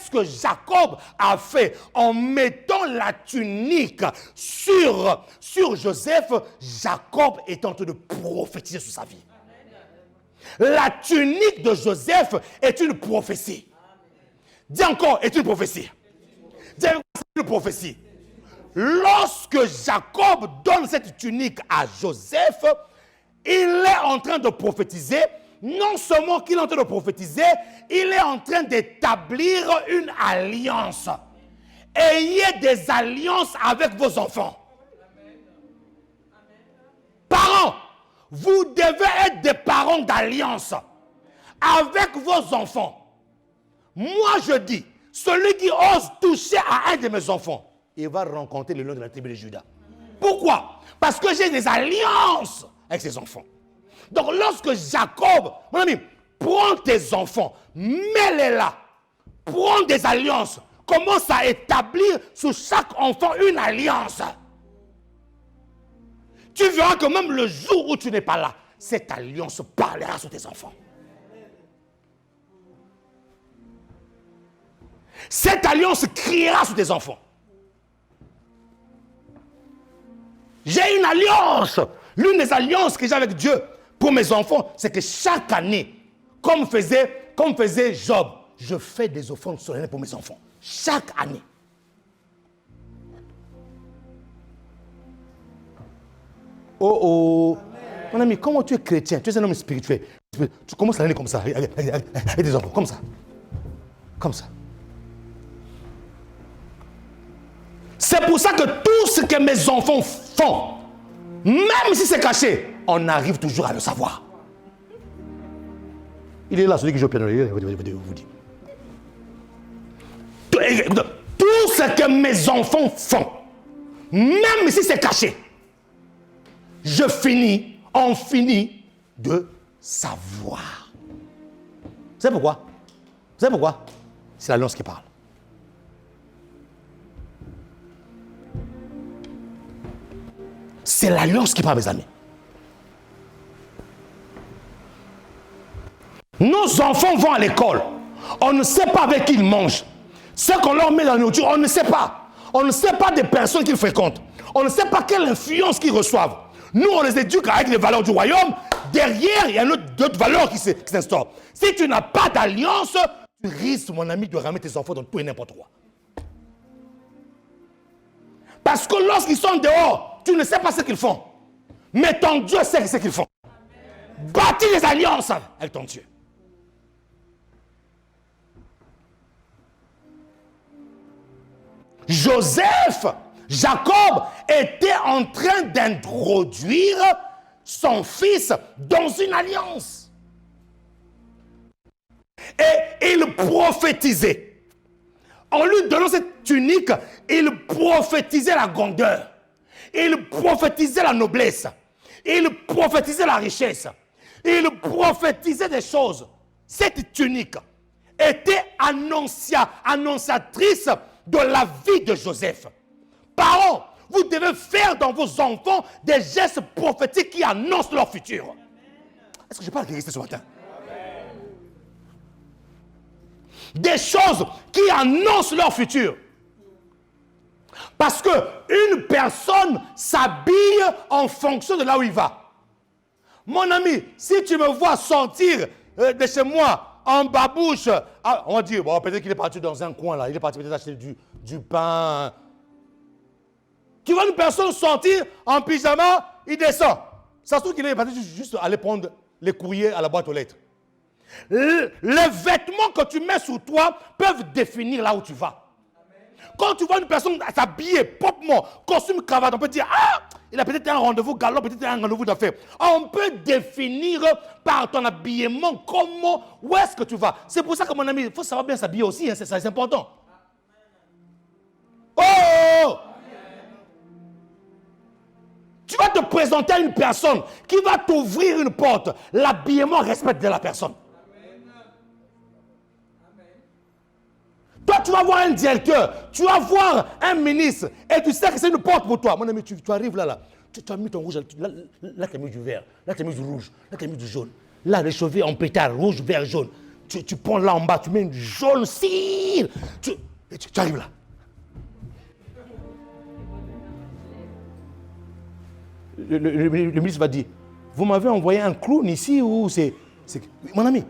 que Jacob a fait en mettant la tunique sur Joseph? Jacob est en train de prophétiser sur sa vie. La tunique de Joseph est une prophétie. Dis encore, est une prophétie. Dis encore, c'est une prophétie. Lorsque Jacob donne cette tunique à Joseph, il est en train de prophétiser. Non seulement qu'il est en train de prophétiser, il est en train d'établir une alliance. Ayez des alliances avec vos enfants. Parents, vous devez être des parents d'alliance avec vos enfants. Moi je dis, celui qui ose toucher à un de mes enfants, il va rencontrer le lion de la tribu de Juda. Pourquoi? Parce que j'ai des alliances avec ses enfants. Donc lorsque Jacob, mon ami, prends tes enfants, mets-les là, prends des alliances, commence à établir sur chaque enfant une alliance. Tu verras que même le jour où tu n'es pas là, cette alliance parlera sur tes enfants. Cette alliance criera sur tes enfants. J'ai une alliance. L'une des alliances que j'ai avec Dieu pour mes enfants, c'est que chaque année, comme faisait Job, je fais des offrandes solennelles pour mes enfants. Chaque année. Oh oh. Amen. Mon ami, comment tu es chrétien? Tu es un homme spirituel. Tu commences l'année comme ça, avec des enfants, comme ça. Comme ça. C'est pour ça que tout ce que mes enfants font, même si c'est caché, on arrive toujours à le savoir. Il est là, celui qui joue au piano, il vous dit. Tout ce que mes enfants font, même si c'est caché, on finit de savoir. Vous savez pourquoi? Vous savez pourquoi? C'est l'alliance qui parle. C'est l'alliance qui parle, mes amis. Nos enfants vont à l'école. On ne sait pas avec qui ils mangent. Ce qu'on leur met dans la nourriture, on ne sait pas. On ne sait pas des personnes qu'ils fréquentent. On ne sait pas quelle influence qu'ils reçoivent. Nous, on les éduque avec les valeurs du royaume. Derrière, il y a d'autres valeurs qui s'instaurent. Si tu n'as pas d'alliance, tu risques, mon ami, de ramener tes enfants dans tout et n'importe quoi. Parce que lorsqu'ils sont dehors, tu ne sais pas ce qu'ils font. Mais ton Dieu sait ce qu'ils font. Bâtis les alliances avec ton Dieu. Joseph, Jacob était en train d'introduire son fils dans une alliance. Et il prophétisait. En lui donnant cette tunique, il prophétisait la grandeur. Il prophétisait la noblesse. Il prophétisait la richesse. Il prophétisait des choses. Cette tunique était annonciatrice de la vie de Joseph. Parents, vous devez faire dans vos enfants des gestes prophétiques qui annoncent leur futur. Est-ce que je parle de ce matin? Des choses qui annoncent leur futur. Parce qu'une personne s'habille en fonction de là où il va. Mon ami, si tu me vois sortir de chez moi en babouche, on va dire, bon, peut-être qu'il est parti dans un coin là, il est parti peut-être acheter du pain. Tu vois une personne sortir en pyjama, il descend. Ça se trouve qu'il est parti juste aller prendre les courriers à la boîte aux lettres. Les vêtements que tu mets sur toi peuvent définir là où tu vas. Quand tu vois une personne s'habiller proprement, costume, cravate, on peut dire, ah, il a peut-être un rendez-vous galop, peut-être un rendez-vous d'affaires. On peut définir par ton habillement comment, où est-ce que tu vas. C'est pour ça que mon ami, il faut savoir bien s'habiller aussi, hein, c'est important. Oh! Tu vas te présenter à une personne qui va t'ouvrir une porte. L'habillement respecte de la personne. Toi, tu vas voir un directeur, tu vas voir un ministre, et tu sais que c'est une porte pour toi. Mon ami, tu arrives là. Tu as mis ton rouge, là tu as mis du vert, là tu as mis du rouge, là tu as mis du jaune. Là, les cheveux en pétard, rouge, vert, jaune. Tu prends là en bas, tu mets du jaune cire. Tu arrives là. Le ministre va dire, vous m'avez envoyé un clown ici ou c'est... Mon ami.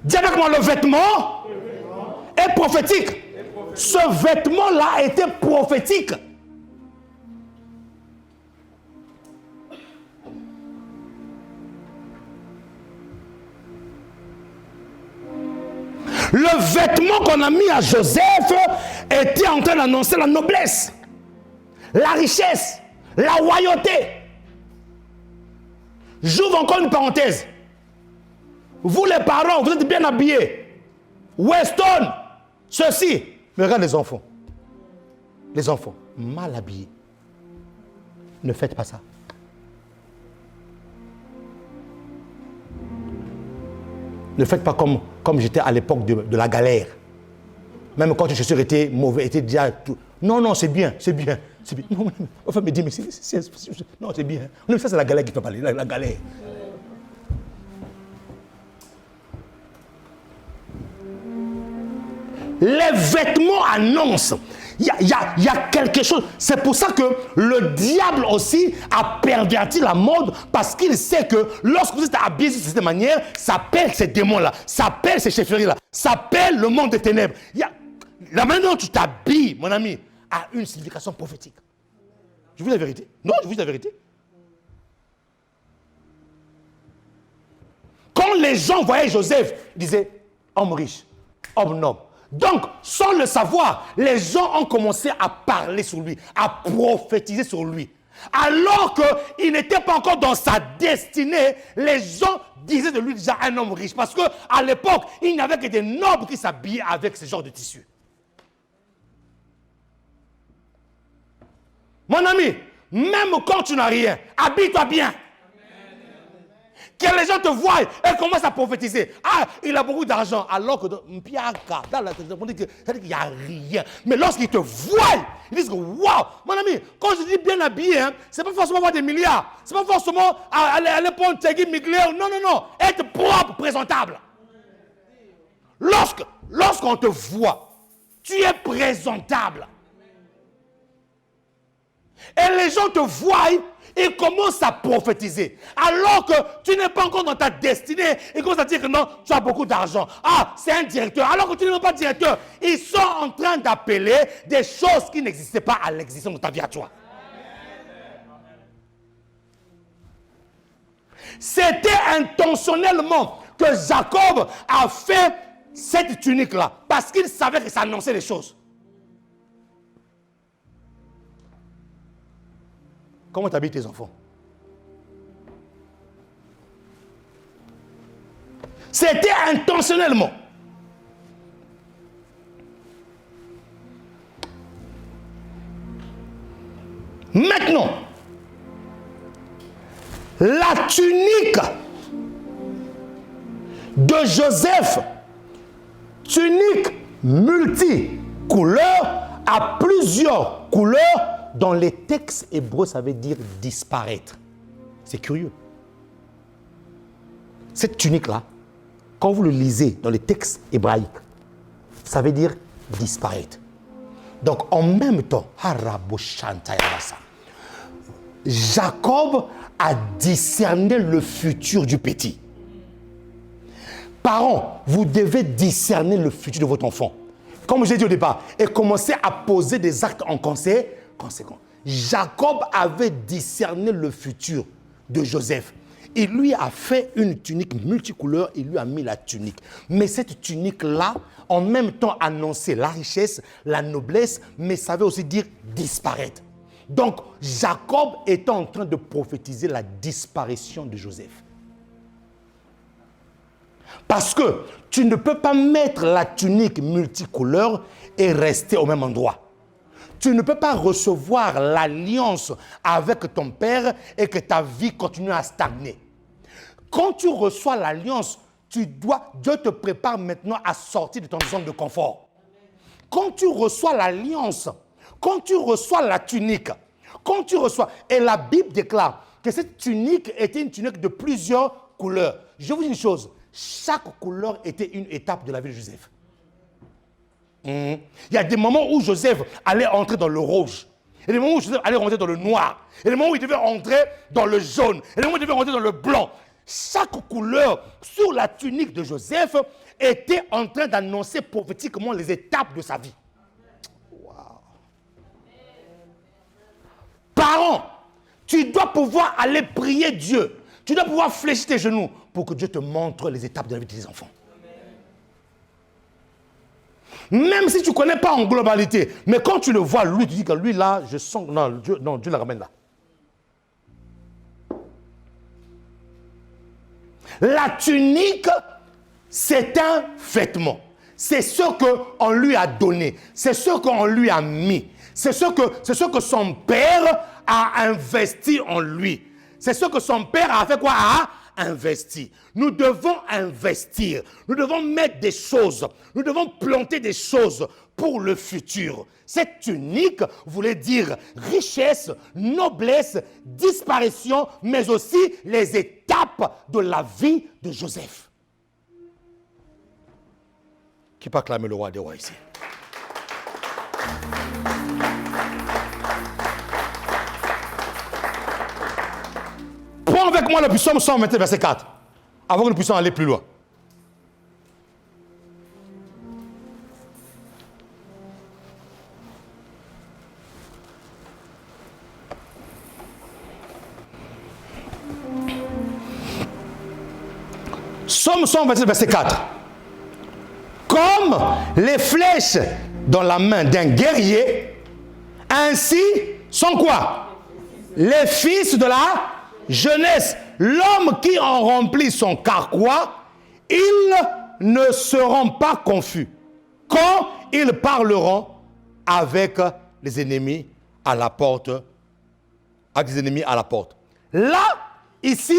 Dis avec moi, le vêtement est prophétique. Ce vêtement-là a été prophétique. Le vêtement qu'on a mis à Joseph était en train d'annoncer la noblesse, la richesse, la royauté. J'ouvre encore une parenthèse. Vous les parents, vous êtes bien habillés. Weston, ceci. Mais regarde les enfants. Les enfants, mal habillés. Ne faites pas ça. Ne faites pas comme j'étais à l'époque de la galère. Même quand les chaussures étaient mauvaises, étaient déjà tout. Non, c'est bien. Non, enfin, me dit, mais non, c'est bien. Non, ça, c'est la galère qui fait parler, la galère. Les vêtements annoncent. Il y a quelque chose. C'est pour ça que le diable aussi a perverti la mode, parce qu'il sait que lorsque vous êtes habillé de cette manière, ça pèle ces démons-là, ça pèle ces chefferies-là, ça pèle le monde des ténèbres. La manière dont tu t'habilles, mon ami, a une signification prophétique. Je vous dis la vérité. Non, je vous dis la vérité. Quand les gens voyaient Joseph, ils disaient, homme riche, homme noble. Donc, sans le savoir, les gens ont commencé à parler sur lui, à prophétiser sur lui. Alors qu'il n'était pas encore dans sa destinée, les gens disaient de lui déjà un homme riche. Parce qu'à l'époque, il n'y avait que des nobles qui s'habillaient avec ce genre de tissu. Mon ami, même quand tu n'as rien, habille-toi bien. Que les gens te voient et commencent à prophétiser. Ah, il a beaucoup d'argent. Alors que dans la c'est-à-dire qu'il n'y a rien. Mais lorsqu'ils te voient, ils disent que waouh, mon ami, quand je dis bien habillé, hein, ce n'est pas forcément avoir des milliards. Ce n'est pas forcément aller pour un Tegui Miglé. Non, non, non. Être propre, présentable. Lorsqu'on te voit, tu es présentable. Et les gens te voient et commencent à prophétiser. Alors que tu n'es pas encore dans ta destinée. Ils commencent à dire que non, tu as beaucoup d'argent. Ah, c'est un directeur. Alors que tu n'es même pas directeur. Ils sont en train d'appeler des choses qui n'existaient pas à l'existence de ta vie à toi. C'était intentionnellement que Jacob a fait cette tunique-là. Parce qu'il savait que ça annonçait les choses. Comment tu habilles tes enfants? C'était intentionnellement. Maintenant, la tunique de Joseph, tunique multicouleur, à plusieurs couleurs, dans les textes hébreux, ça veut dire disparaître. C'est curieux. Cette tunique-là, quand vous le lisez dans les textes hébraïques, ça veut dire disparaître. Donc, en même temps, Jacob a discerné le futur du petit. Parents, vous devez discerner le futur de votre enfant. Comme j'ai dit au départ, et commencer à poser des actes en conséquence. Jacob avait discerné le futur de Joseph. Il lui a fait une tunique multicouleur, il lui a mis la tunique. Mais cette tunique-là, en même temps, annonçait la richesse, la noblesse, mais ça veut aussi dire disparaître. Donc, Jacob était en train de prophétiser la disparition de Joseph. Parce que tu ne peux pas mettre la tunique multicouleur et rester au même endroit. Tu ne peux pas recevoir l'alliance avec ton père et que ta vie continue à stagner. Quand tu reçois l'alliance, Dieu te prépare maintenant à sortir de ton zone de confort. Quand tu reçois l'alliance, quand tu reçois la tunique, et la Bible déclare que cette tunique était une tunique de plusieurs couleurs. Je vous dis une chose, chaque couleur était une étape de la vie de Joseph. Il y a des moments où Joseph allait entrer dans le rouge. Il y a des moments où Joseph allait rentrer dans le noir. Il y a des moments où il devait entrer dans le jaune. Il y a des moments où il devait rentrer dans le blanc. Chaque couleur sur la tunique de Joseph était en train d'annoncer prophétiquement les étapes de sa vie. Wow. Parents, tu dois pouvoir aller prier Dieu. Tu dois pouvoir fléchir tes genoux pour que Dieu te montre les étapes de la vie de tes enfants. Même si tu ne connais pas en globalité, mais quand tu le vois, lui, tu dis que lui là, je sens, non, Dieu le ramène là. La tunique, c'est un vêtement. C'est ce qu'on lui a donné. C'est ce qu'on lui a mis. C'est ce que son père a investi en lui. C'est ce que son père a fait quoi? A investi. Nous devons investir. Nous devons mettre des choses. Nous devons planter des choses pour le futur. Cette tunique voulait dire richesse, noblesse, disparition, mais aussi les étapes de la vie de Joseph. Qui peut acclamer le roi des rois ici? Prends avec moi le psaume 121, verset 4, avant que nous puissions aller plus loin. Psaume 127, verset 4. Comme les flèches dans la main d'un guerrier, ainsi sont quoi? Les fils de la jeunesse. L'homme qui en remplit son carquois, ils ne seront pas confus quand ils parleront avec les ennemis à la porte. Avec les ennemis à la porte. Là, ici,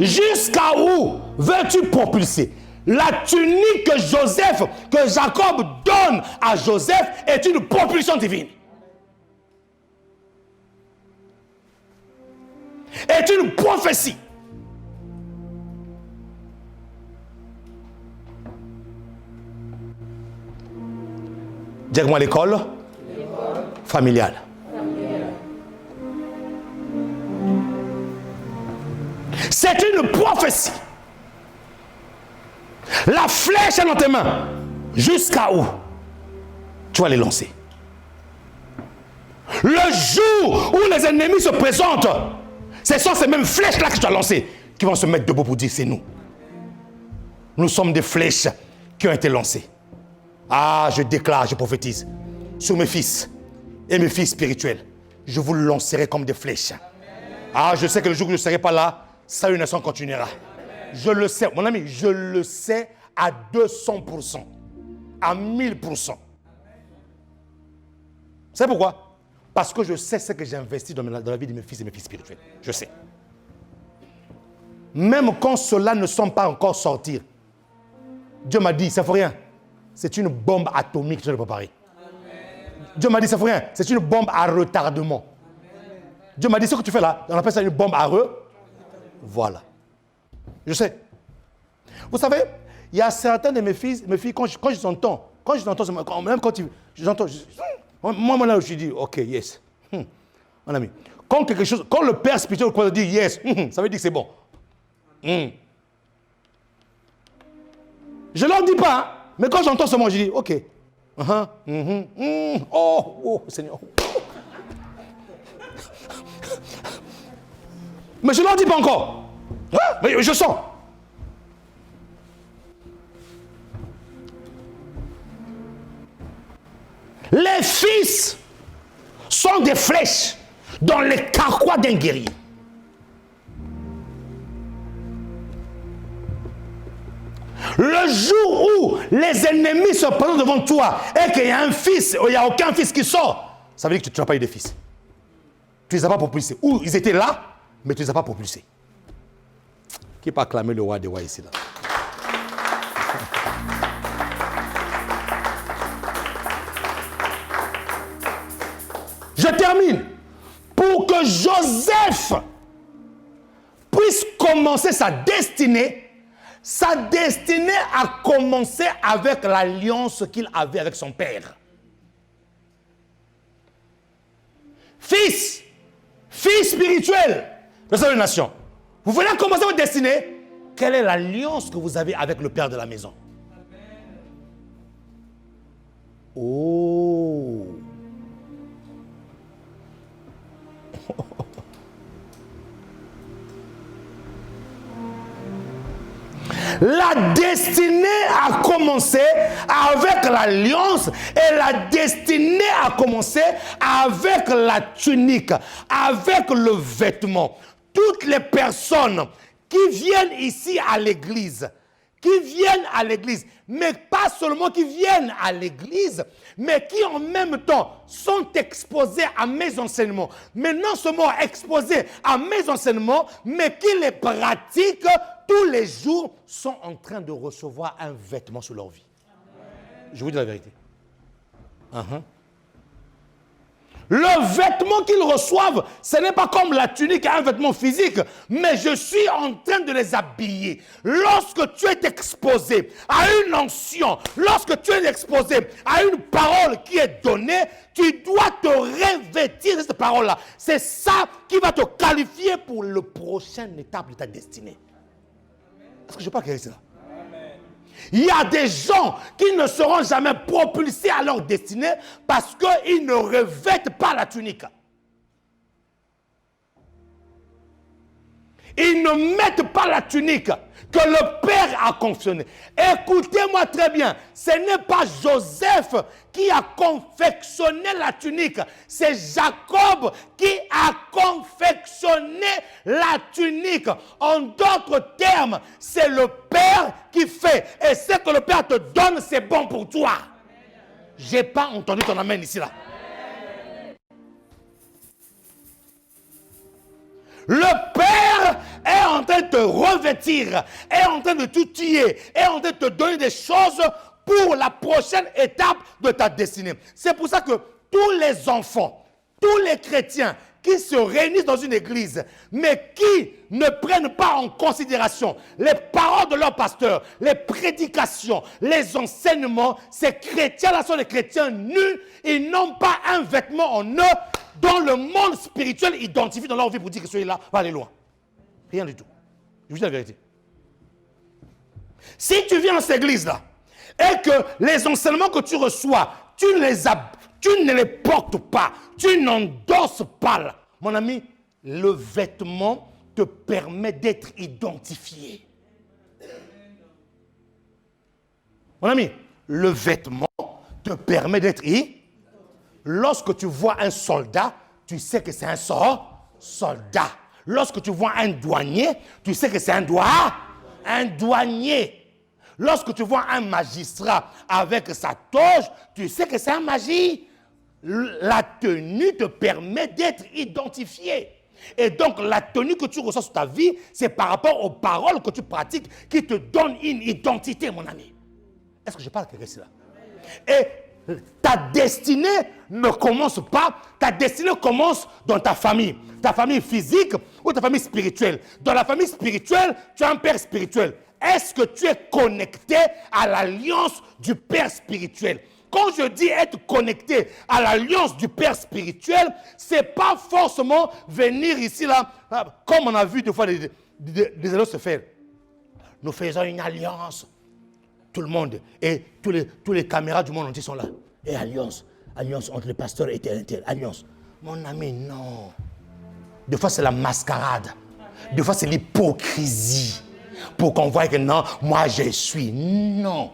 Jusqu'à où veux-tu propulser? La tunique que que Jacob donne à Joseph est une propulsion divine. Est une prophétie. Dis-moi l'école familiale. C'est une prophétie. La flèche est dans tes mains. Jusqu'à où tu vas les lancer? Le jour où les ennemis se présentent, ce sont ces mêmes flèches-là que tu as lancées qui vont se mettre debout pour dire c'est nous. Nous sommes des flèches qui ont été lancées. Ah, je déclare, je prophétise sur mes fils et mes filles spirituels. Je vous lancerai comme des flèches. Ah, je sais que le jour où je ne serai pas là, sa nation continuera. Je le sais, mon ami, je le sais à 200%, à 1000%. Vous savez pourquoi? Parce que je sais ce que j'ai investi dans la vie de mes fils et mes filles spirituels. Je sais. Même quand ceux-là ne sont pas encore sortis, Dieu m'a dit, ça ne fait rien. C'est une bombe atomique que je vais préparer. Dieu m'a dit, ça ne fait rien. C'est une bombe à retardement. Dieu m'a dit, ce que tu fais là, on appelle ça une bombe à Voilà. Je sais. Vous savez, il y a certains de mes filles, quand je les entends, même quand j'entends, moi là, je dis, ok, yes. Mon ami, quand le père spirituel dit yes, ça veut dire que c'est bon. Je ne leur dis pas, hein, mais quand j'entends ce mot, je dis, ok. Oh, Seigneur. Mais je ne leur dis pas encore. Hein? Mais je sens. Les fils sont des flèches dans les carquois d'un guerrier. Le jour où les ennemis se présentent devant toi et qu'il y a un fils, il n'y a aucun fils qui sort, ça veut dire que tu n'as pas eu de fils. Tu ne les as pas propulsés. Ou ils étaient là, mais tu ne les as pas propulsés. Qui peut acclamer le roi des rois ici là? Je termine. Pour que Joseph puisse commencer sa destinée a commencé avec l'alliance qu'il avait avec son père. Fils spirituel de cette nation. Vous voulez commencer votre destinée? Quelle est l'alliance que vous avez avec le père de la maison? Oh! La destinée a commencé avec l'alliance et la destinée a commencé avec la tunique, avec le vêtement. Toutes les personnes qui viennent ici à l'église, mais pas seulement qui viennent à l'église, mais qui en même temps sont exposés à mes enseignements. Mais non seulement exposés à mes enseignements, mais qui les pratiquent tous les jours, sont en train de recevoir un vêtement sur leur vie. Je vous dis la vérité. Le vêtement qu'ils reçoivent, ce n'est pas comme la tunique, un vêtement physique, mais je suis en train de les habiller. Lorsque tu es exposé à une onction, lorsque tu es exposé à une parole qui est donnée, tu dois te revêtir de cette parole-là. C'est ça qui va te qualifier pour la prochaine étape de ta destinée. Est-ce que je parle clair là? Il y a des gens qui ne seront jamais propulsés à leur destinée parce qu'ils ne revêtent pas la tunique. Ils ne mettent pas la tunique que le Père a confectionnée. Écoutez-moi très bien, ce n'est pas Joseph qui a confectionné la tunique, c'est Jacob qui a confectionné la tunique. En d'autres termes, c'est le Père qui fait. Et ce que le Père te donne, c'est bon pour toi. Je n'ai pas entendu ton amen ici là. Le Père est en train train de te revêtir, est en train de t'outiller, est en train de te donner des choses pour la prochaine étape de ta destinée. C'est pour ça que tous les enfants, tous les chrétiens qui se réunissent dans une église, mais qui ne prennent pas en considération les paroles de leur pasteur, les prédications, les enseignements, ces chrétiens-là sont des chrétiens nus, ils n'ont pas un vêtement en eux dont le monde spirituel identifie dans leur vie pour dire que celui-là va aller loin. Rien du tout. Je vous dis la vérité. Si tu viens dans cette église-là, et que les enseignements que tu reçois, tu ne les portes pas, tu n'endosses pas là. Mon ami, le vêtement te permet d'être identifié. Mon ami, le vêtement te permet d'être identifié. Lorsque tu vois un soldat, tu sais que c'est un soldat. Lorsque tu vois un douanier, tu sais que c'est un douanier. Lorsque tu vois un magistrat avec sa toge, tu sais que c'est un magie. La tenue te permet d'être identifié. Et donc, la tenue que tu reçois sur ta vie, c'est par rapport aux paroles que tu pratiques qui te donnent une identité, mon ami. Est-ce que je parle quelque chose là? Et ta destinée ne commence pas, ta destinée commence dans ta famille physique ou ta famille spirituelle. Dans la famille spirituelle, tu as un père spirituel. Est-ce que tu es connecté à l'alliance du père spirituel? Quand je dis être connecté à l'alliance du père spirituel, ce n'est pas forcément venir ici, là, comme on a vu des fois des alliances se faire. Nous faisons une alliance. Tout le monde, et tous les caméras du monde entier sont là. Et alliance entre le pasteur et tel. Alliance. Mon ami, non. Des fois, c'est la mascarade. Des fois, c'est l'hypocrisie. Pour qu'on voie que non, moi, je suis. Non.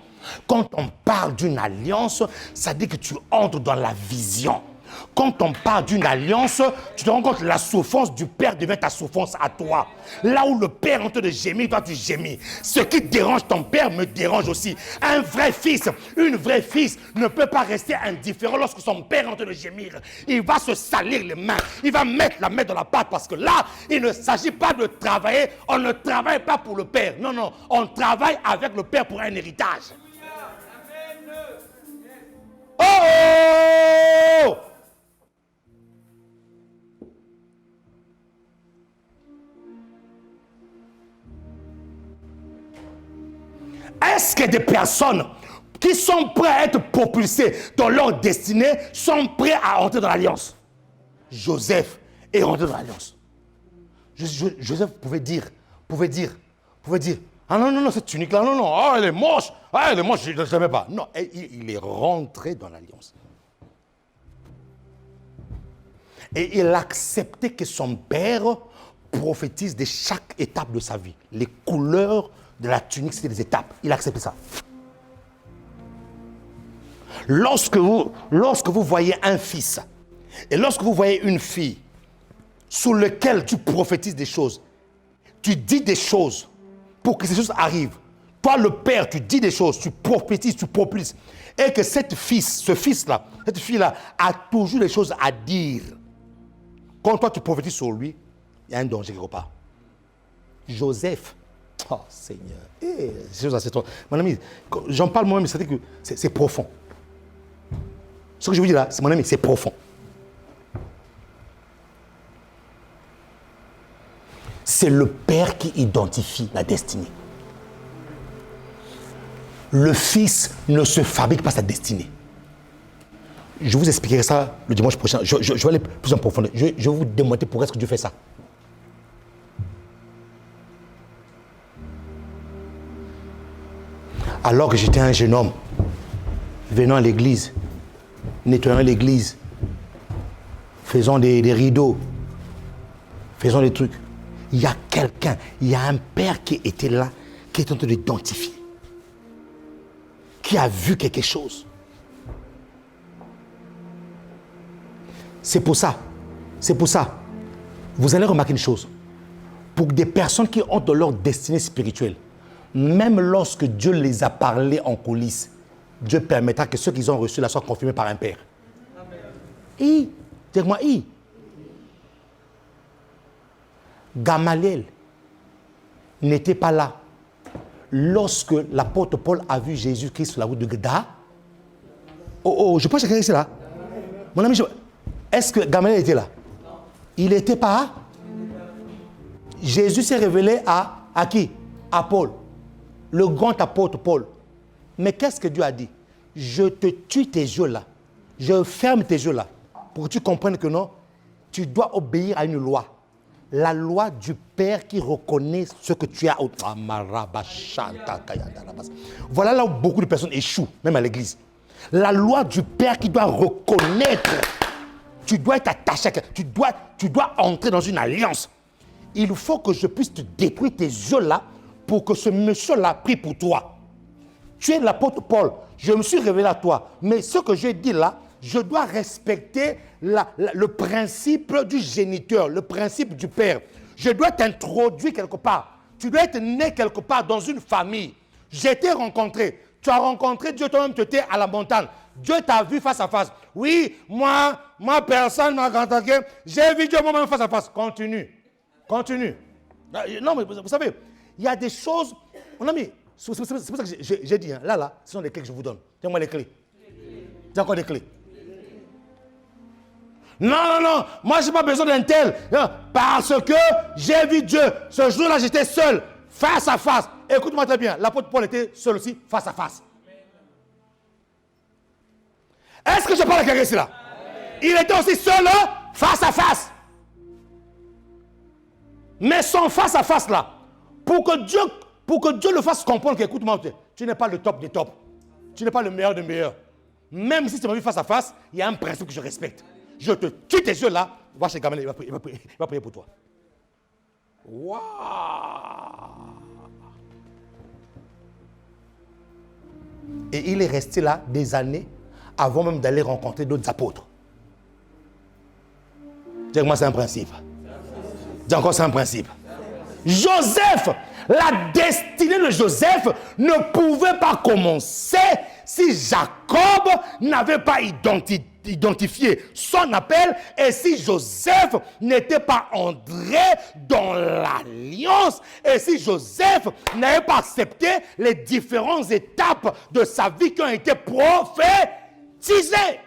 Quand on parle d'une alliance, ça dit que tu entres dans la vision. Quand on parle d'une alliance, tu te rends compte que la souffrance du Père devient ta souffrance à toi. Là où le Père est en train de gémir, toi tu gémis. Ce qui dérange ton Père me dérange aussi. Un vrai fils, une vraie fille ne peut pas rester indifférent lorsque son Père est en train de gémir. Il va se salir les mains. Il va mettre la main dans la pâte parce que là, il ne s'agit pas de travailler. On ne travaille pas pour le Père. Non, non. On travaille avec le Père pour un héritage. Oh! Est-ce que des personnes qui sont prêtes à être propulsées dans leur destinée sont prêtes à entrer dans l'alliance? Joseph est rentré dans l'alliance. Joseph pouvait dire, ah non, cette tunique-là, non, oh, elle est moche, je ne l'aimais pas. Non, il est rentré dans l'alliance. Et il a accepté que son père prophétise de chaque étape de sa vie. Les couleurs de la tunique, c'était des étapes. Il a accepté ça. Lorsque vous voyez un fils et lorsque vous voyez une fille sous laquelle tu prophétises des choses, tu dis des choses pour que ces choses arrivent. Toi, le père, tu dis des choses, tu prophétises, tu propulses. Et que cette fille-là a toujours des choses à dire. Quand toi, tu prophétises sur lui, il y a un danger quelque part. Joseph, oh Seigneur, mon ami, j'en parle moi-même, mais c'est profond. Ce que je vous dis là, mon ami, c'est profond. C'est le Père qui identifie la destinée. Le Fils ne se fabrique pas sa destinée. Je vous expliquerai ça le dimanche prochain. Je vais aller plus en profondeur. Je vais vous démontrer pourquoi est-ce que Dieu fait ça. Alors que j'étais un jeune homme, venant à l'église, nettoyant l'église, faisant des rideaux, faisant des trucs, il y a quelqu'un, il y a un père qui était là, qui est en train d'identifier, qui a vu quelque chose. C'est pour ça, vous allez remarquer une chose. Pour des personnes qui ont de leur destinée spirituelle, même lorsque Dieu les a parlé en coulisses, Dieu permettra que ceux qu'ils ont reçus là soient confirmés par un père. Dis-moi, Gamaliel, n'était pas là lorsque l'apôtre Paul a vu Jésus-Christ sur la route de Gda. Je pense que quelqu'un ici là. Mon ami, est-ce que Gamaliel était là? Il n'était pas. Jésus s'est révélé à qui? À Paul, le grand apôtre Paul. Mais qu'est-ce que Dieu a dit? Je te tue tes yeux là. Je ferme tes yeux là. Pour que tu comprennes que non, tu dois obéir à une loi. La loi du Père qui reconnaît ce que tu as. Voilà là où beaucoup de personnes échouent, même à l'église. La loi du Père qui doit reconnaître. Tu dois être attaché à quelqu'un. Tu dois entrer dans une alliance. Il faut que je puisse te détruire tes yeux là pour que ce monsieur-là prie pour toi. Tu es l'apôtre Paul. Je me suis révélé à toi. Mais ce que j'ai dit là, je dois respecter le principe du géniteur, le principe du père. Je dois t'introduire quelque part. Tu dois être né quelque part dans une famille. J'ai été rencontré. Tu as rencontré Dieu toi-même, tu étais à la montagne. Dieu t'a vu face à face. Oui, moi personne m'a rencontré. J'ai vu Dieu moi-même face à face. Continue. Non, mais vous savez, il y a des choses. Mon ami, c'est pour ça que j'ai dit, hein, là, ce sont les clés que je vous donne. Tiens-moi les clés. Tiens encore des clés. Non, moi je n'ai pas besoin d'un tel. Parce que j'ai vu Dieu. Ce jour-là, j'étais seul, face à face. Écoute-moi très bien, l'apôtre Paul était seul aussi, face à face. Est-ce que je parle à quelqu'un ici là? Il était aussi seul, face à face. Mais son face à face là, pour que Dieu le fasse comprendre qu'écoute-moi, tu n'es pas le top des tops. Tu n'es pas le meilleur des meilleurs. Même si tu m'as vu face à face, il y a un principe que je respecte. Je te tue tes yeux là, va chez Gamaliel, il va prier pour toi. Waouh! Et il est resté là des années avant même d'aller rencontrer d'autres apôtres. Dis-moi, c'est un principe. Dis encore, c'est un principe. Joseph, la destinée de Joseph ne pouvait pas commencer si Jacob n'avait pas identifié son appel et si Joseph n'était pas entré dans l'alliance et si Joseph n'avait pas accepté les différentes étapes de sa vie qui ont été prophétisées.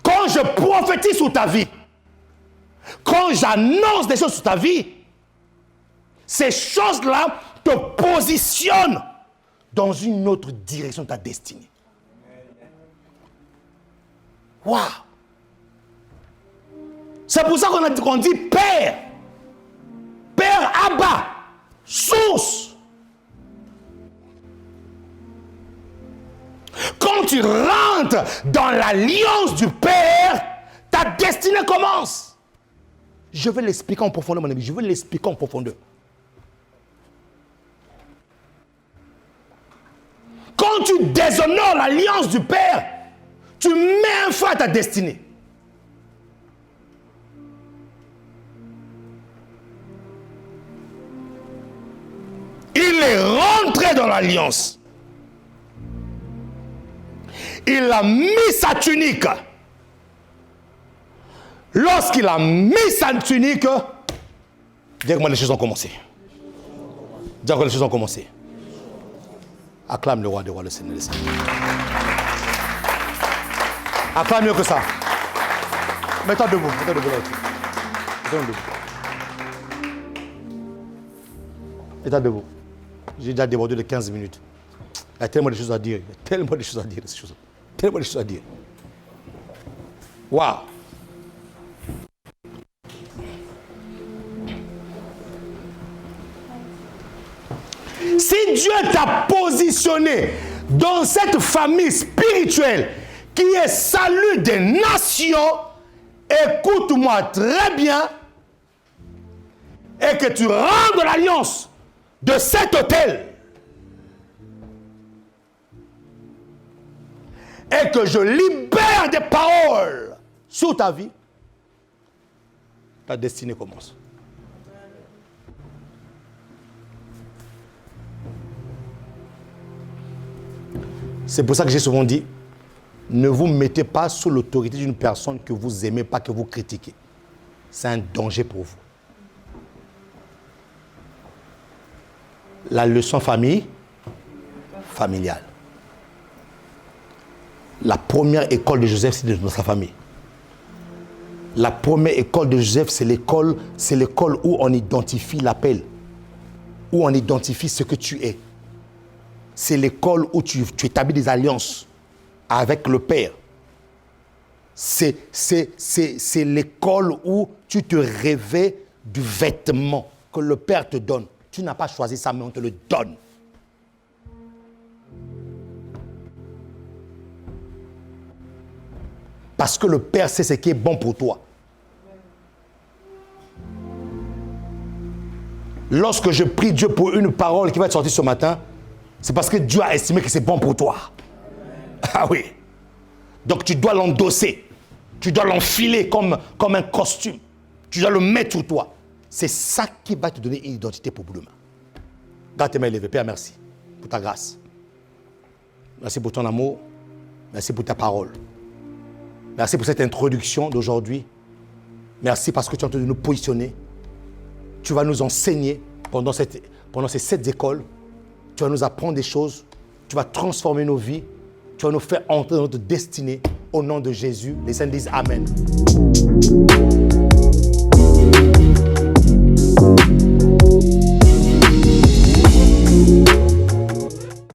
Quand je prophétise sur ta vie, quand j'annonce des choses sur ta vie, ces choses-là te positionnent dans une autre direction de ta destinée. Waouh! C'est pour ça qu'on dit Père. Père Abba. Source. Quand tu rentres dans l'alliance du Père, ta destinée commence. Je vais l'expliquer en profondeur, mon ami. Je vais l'expliquer en profondeur. Quand tu déshonores l'alliance du Père, tu mets un frein à ta destinée. Il est rentré dans l'alliance. Il a mis sa tunique. Lorsqu'il a mis sa tunique, dis-moi, les choses ont commencé. Dis-moi, les choses ont commencé. Acclame le roi des rois, le Seigneur des Seigneurs. Acclame mieux que ça. Mets-toi debout. Mets-toi debout là-dessus. Mets-toi debout. Mets-toi debout. J'ai déjà débordé de 15 minutes. Il y a tellement de choses à dire. Il y a tellement de choses à dire. Tellement de choses à dire. Waouh! Si Dieu t'a positionné dans cette famille spirituelle qui est salut des nations, écoute-moi très bien, et que tu rentres dans l'alliance de cet hôtel, et que je libère des paroles sur ta vie, ta destinée commence. C'est pour ça que j'ai souvent dit, ne vous mettez pas sous l'autorité d'une personne que vous aimez pas, que vous critiquez. C'est un danger pour vous. La leçon familiale. La première école de Joseph, c'est dans sa famille. La première école de Joseph, c'est l'école où on identifie l'appel, où on identifie ce que tu es. C'est l'école où tu établis des alliances avec le Père. C'est l'école où tu te revêts du vêtement que le Père te donne. Tu n'as pas choisi ça, mais on te le donne. Parce que le Père sait ce qui est bon pour toi. Lorsque je prie Dieu pour une parole qui va être sortie ce matin, c'est parce que Dieu a estimé que c'est bon pour toi. Ah oui. Donc tu dois l'endosser. Tu dois l'enfiler comme un costume. Tu dois le mettre sur toi. C'est ça qui va te donner une identité pour demain. Garde tes mains élevées. Père, merci pour ta grâce. Merci pour ton amour. Merci pour ta parole. Merci pour cette introduction d'aujourd'hui. Merci parce que tu es en train de nous positionner. Tu vas nous enseigner pendant ces 7 écoles. Tu vas nous apprendre des choses. Tu vas transformer nos vies. Tu vas nous faire entrer dans notre destinée. Au nom de Jésus, les saints disent Amen.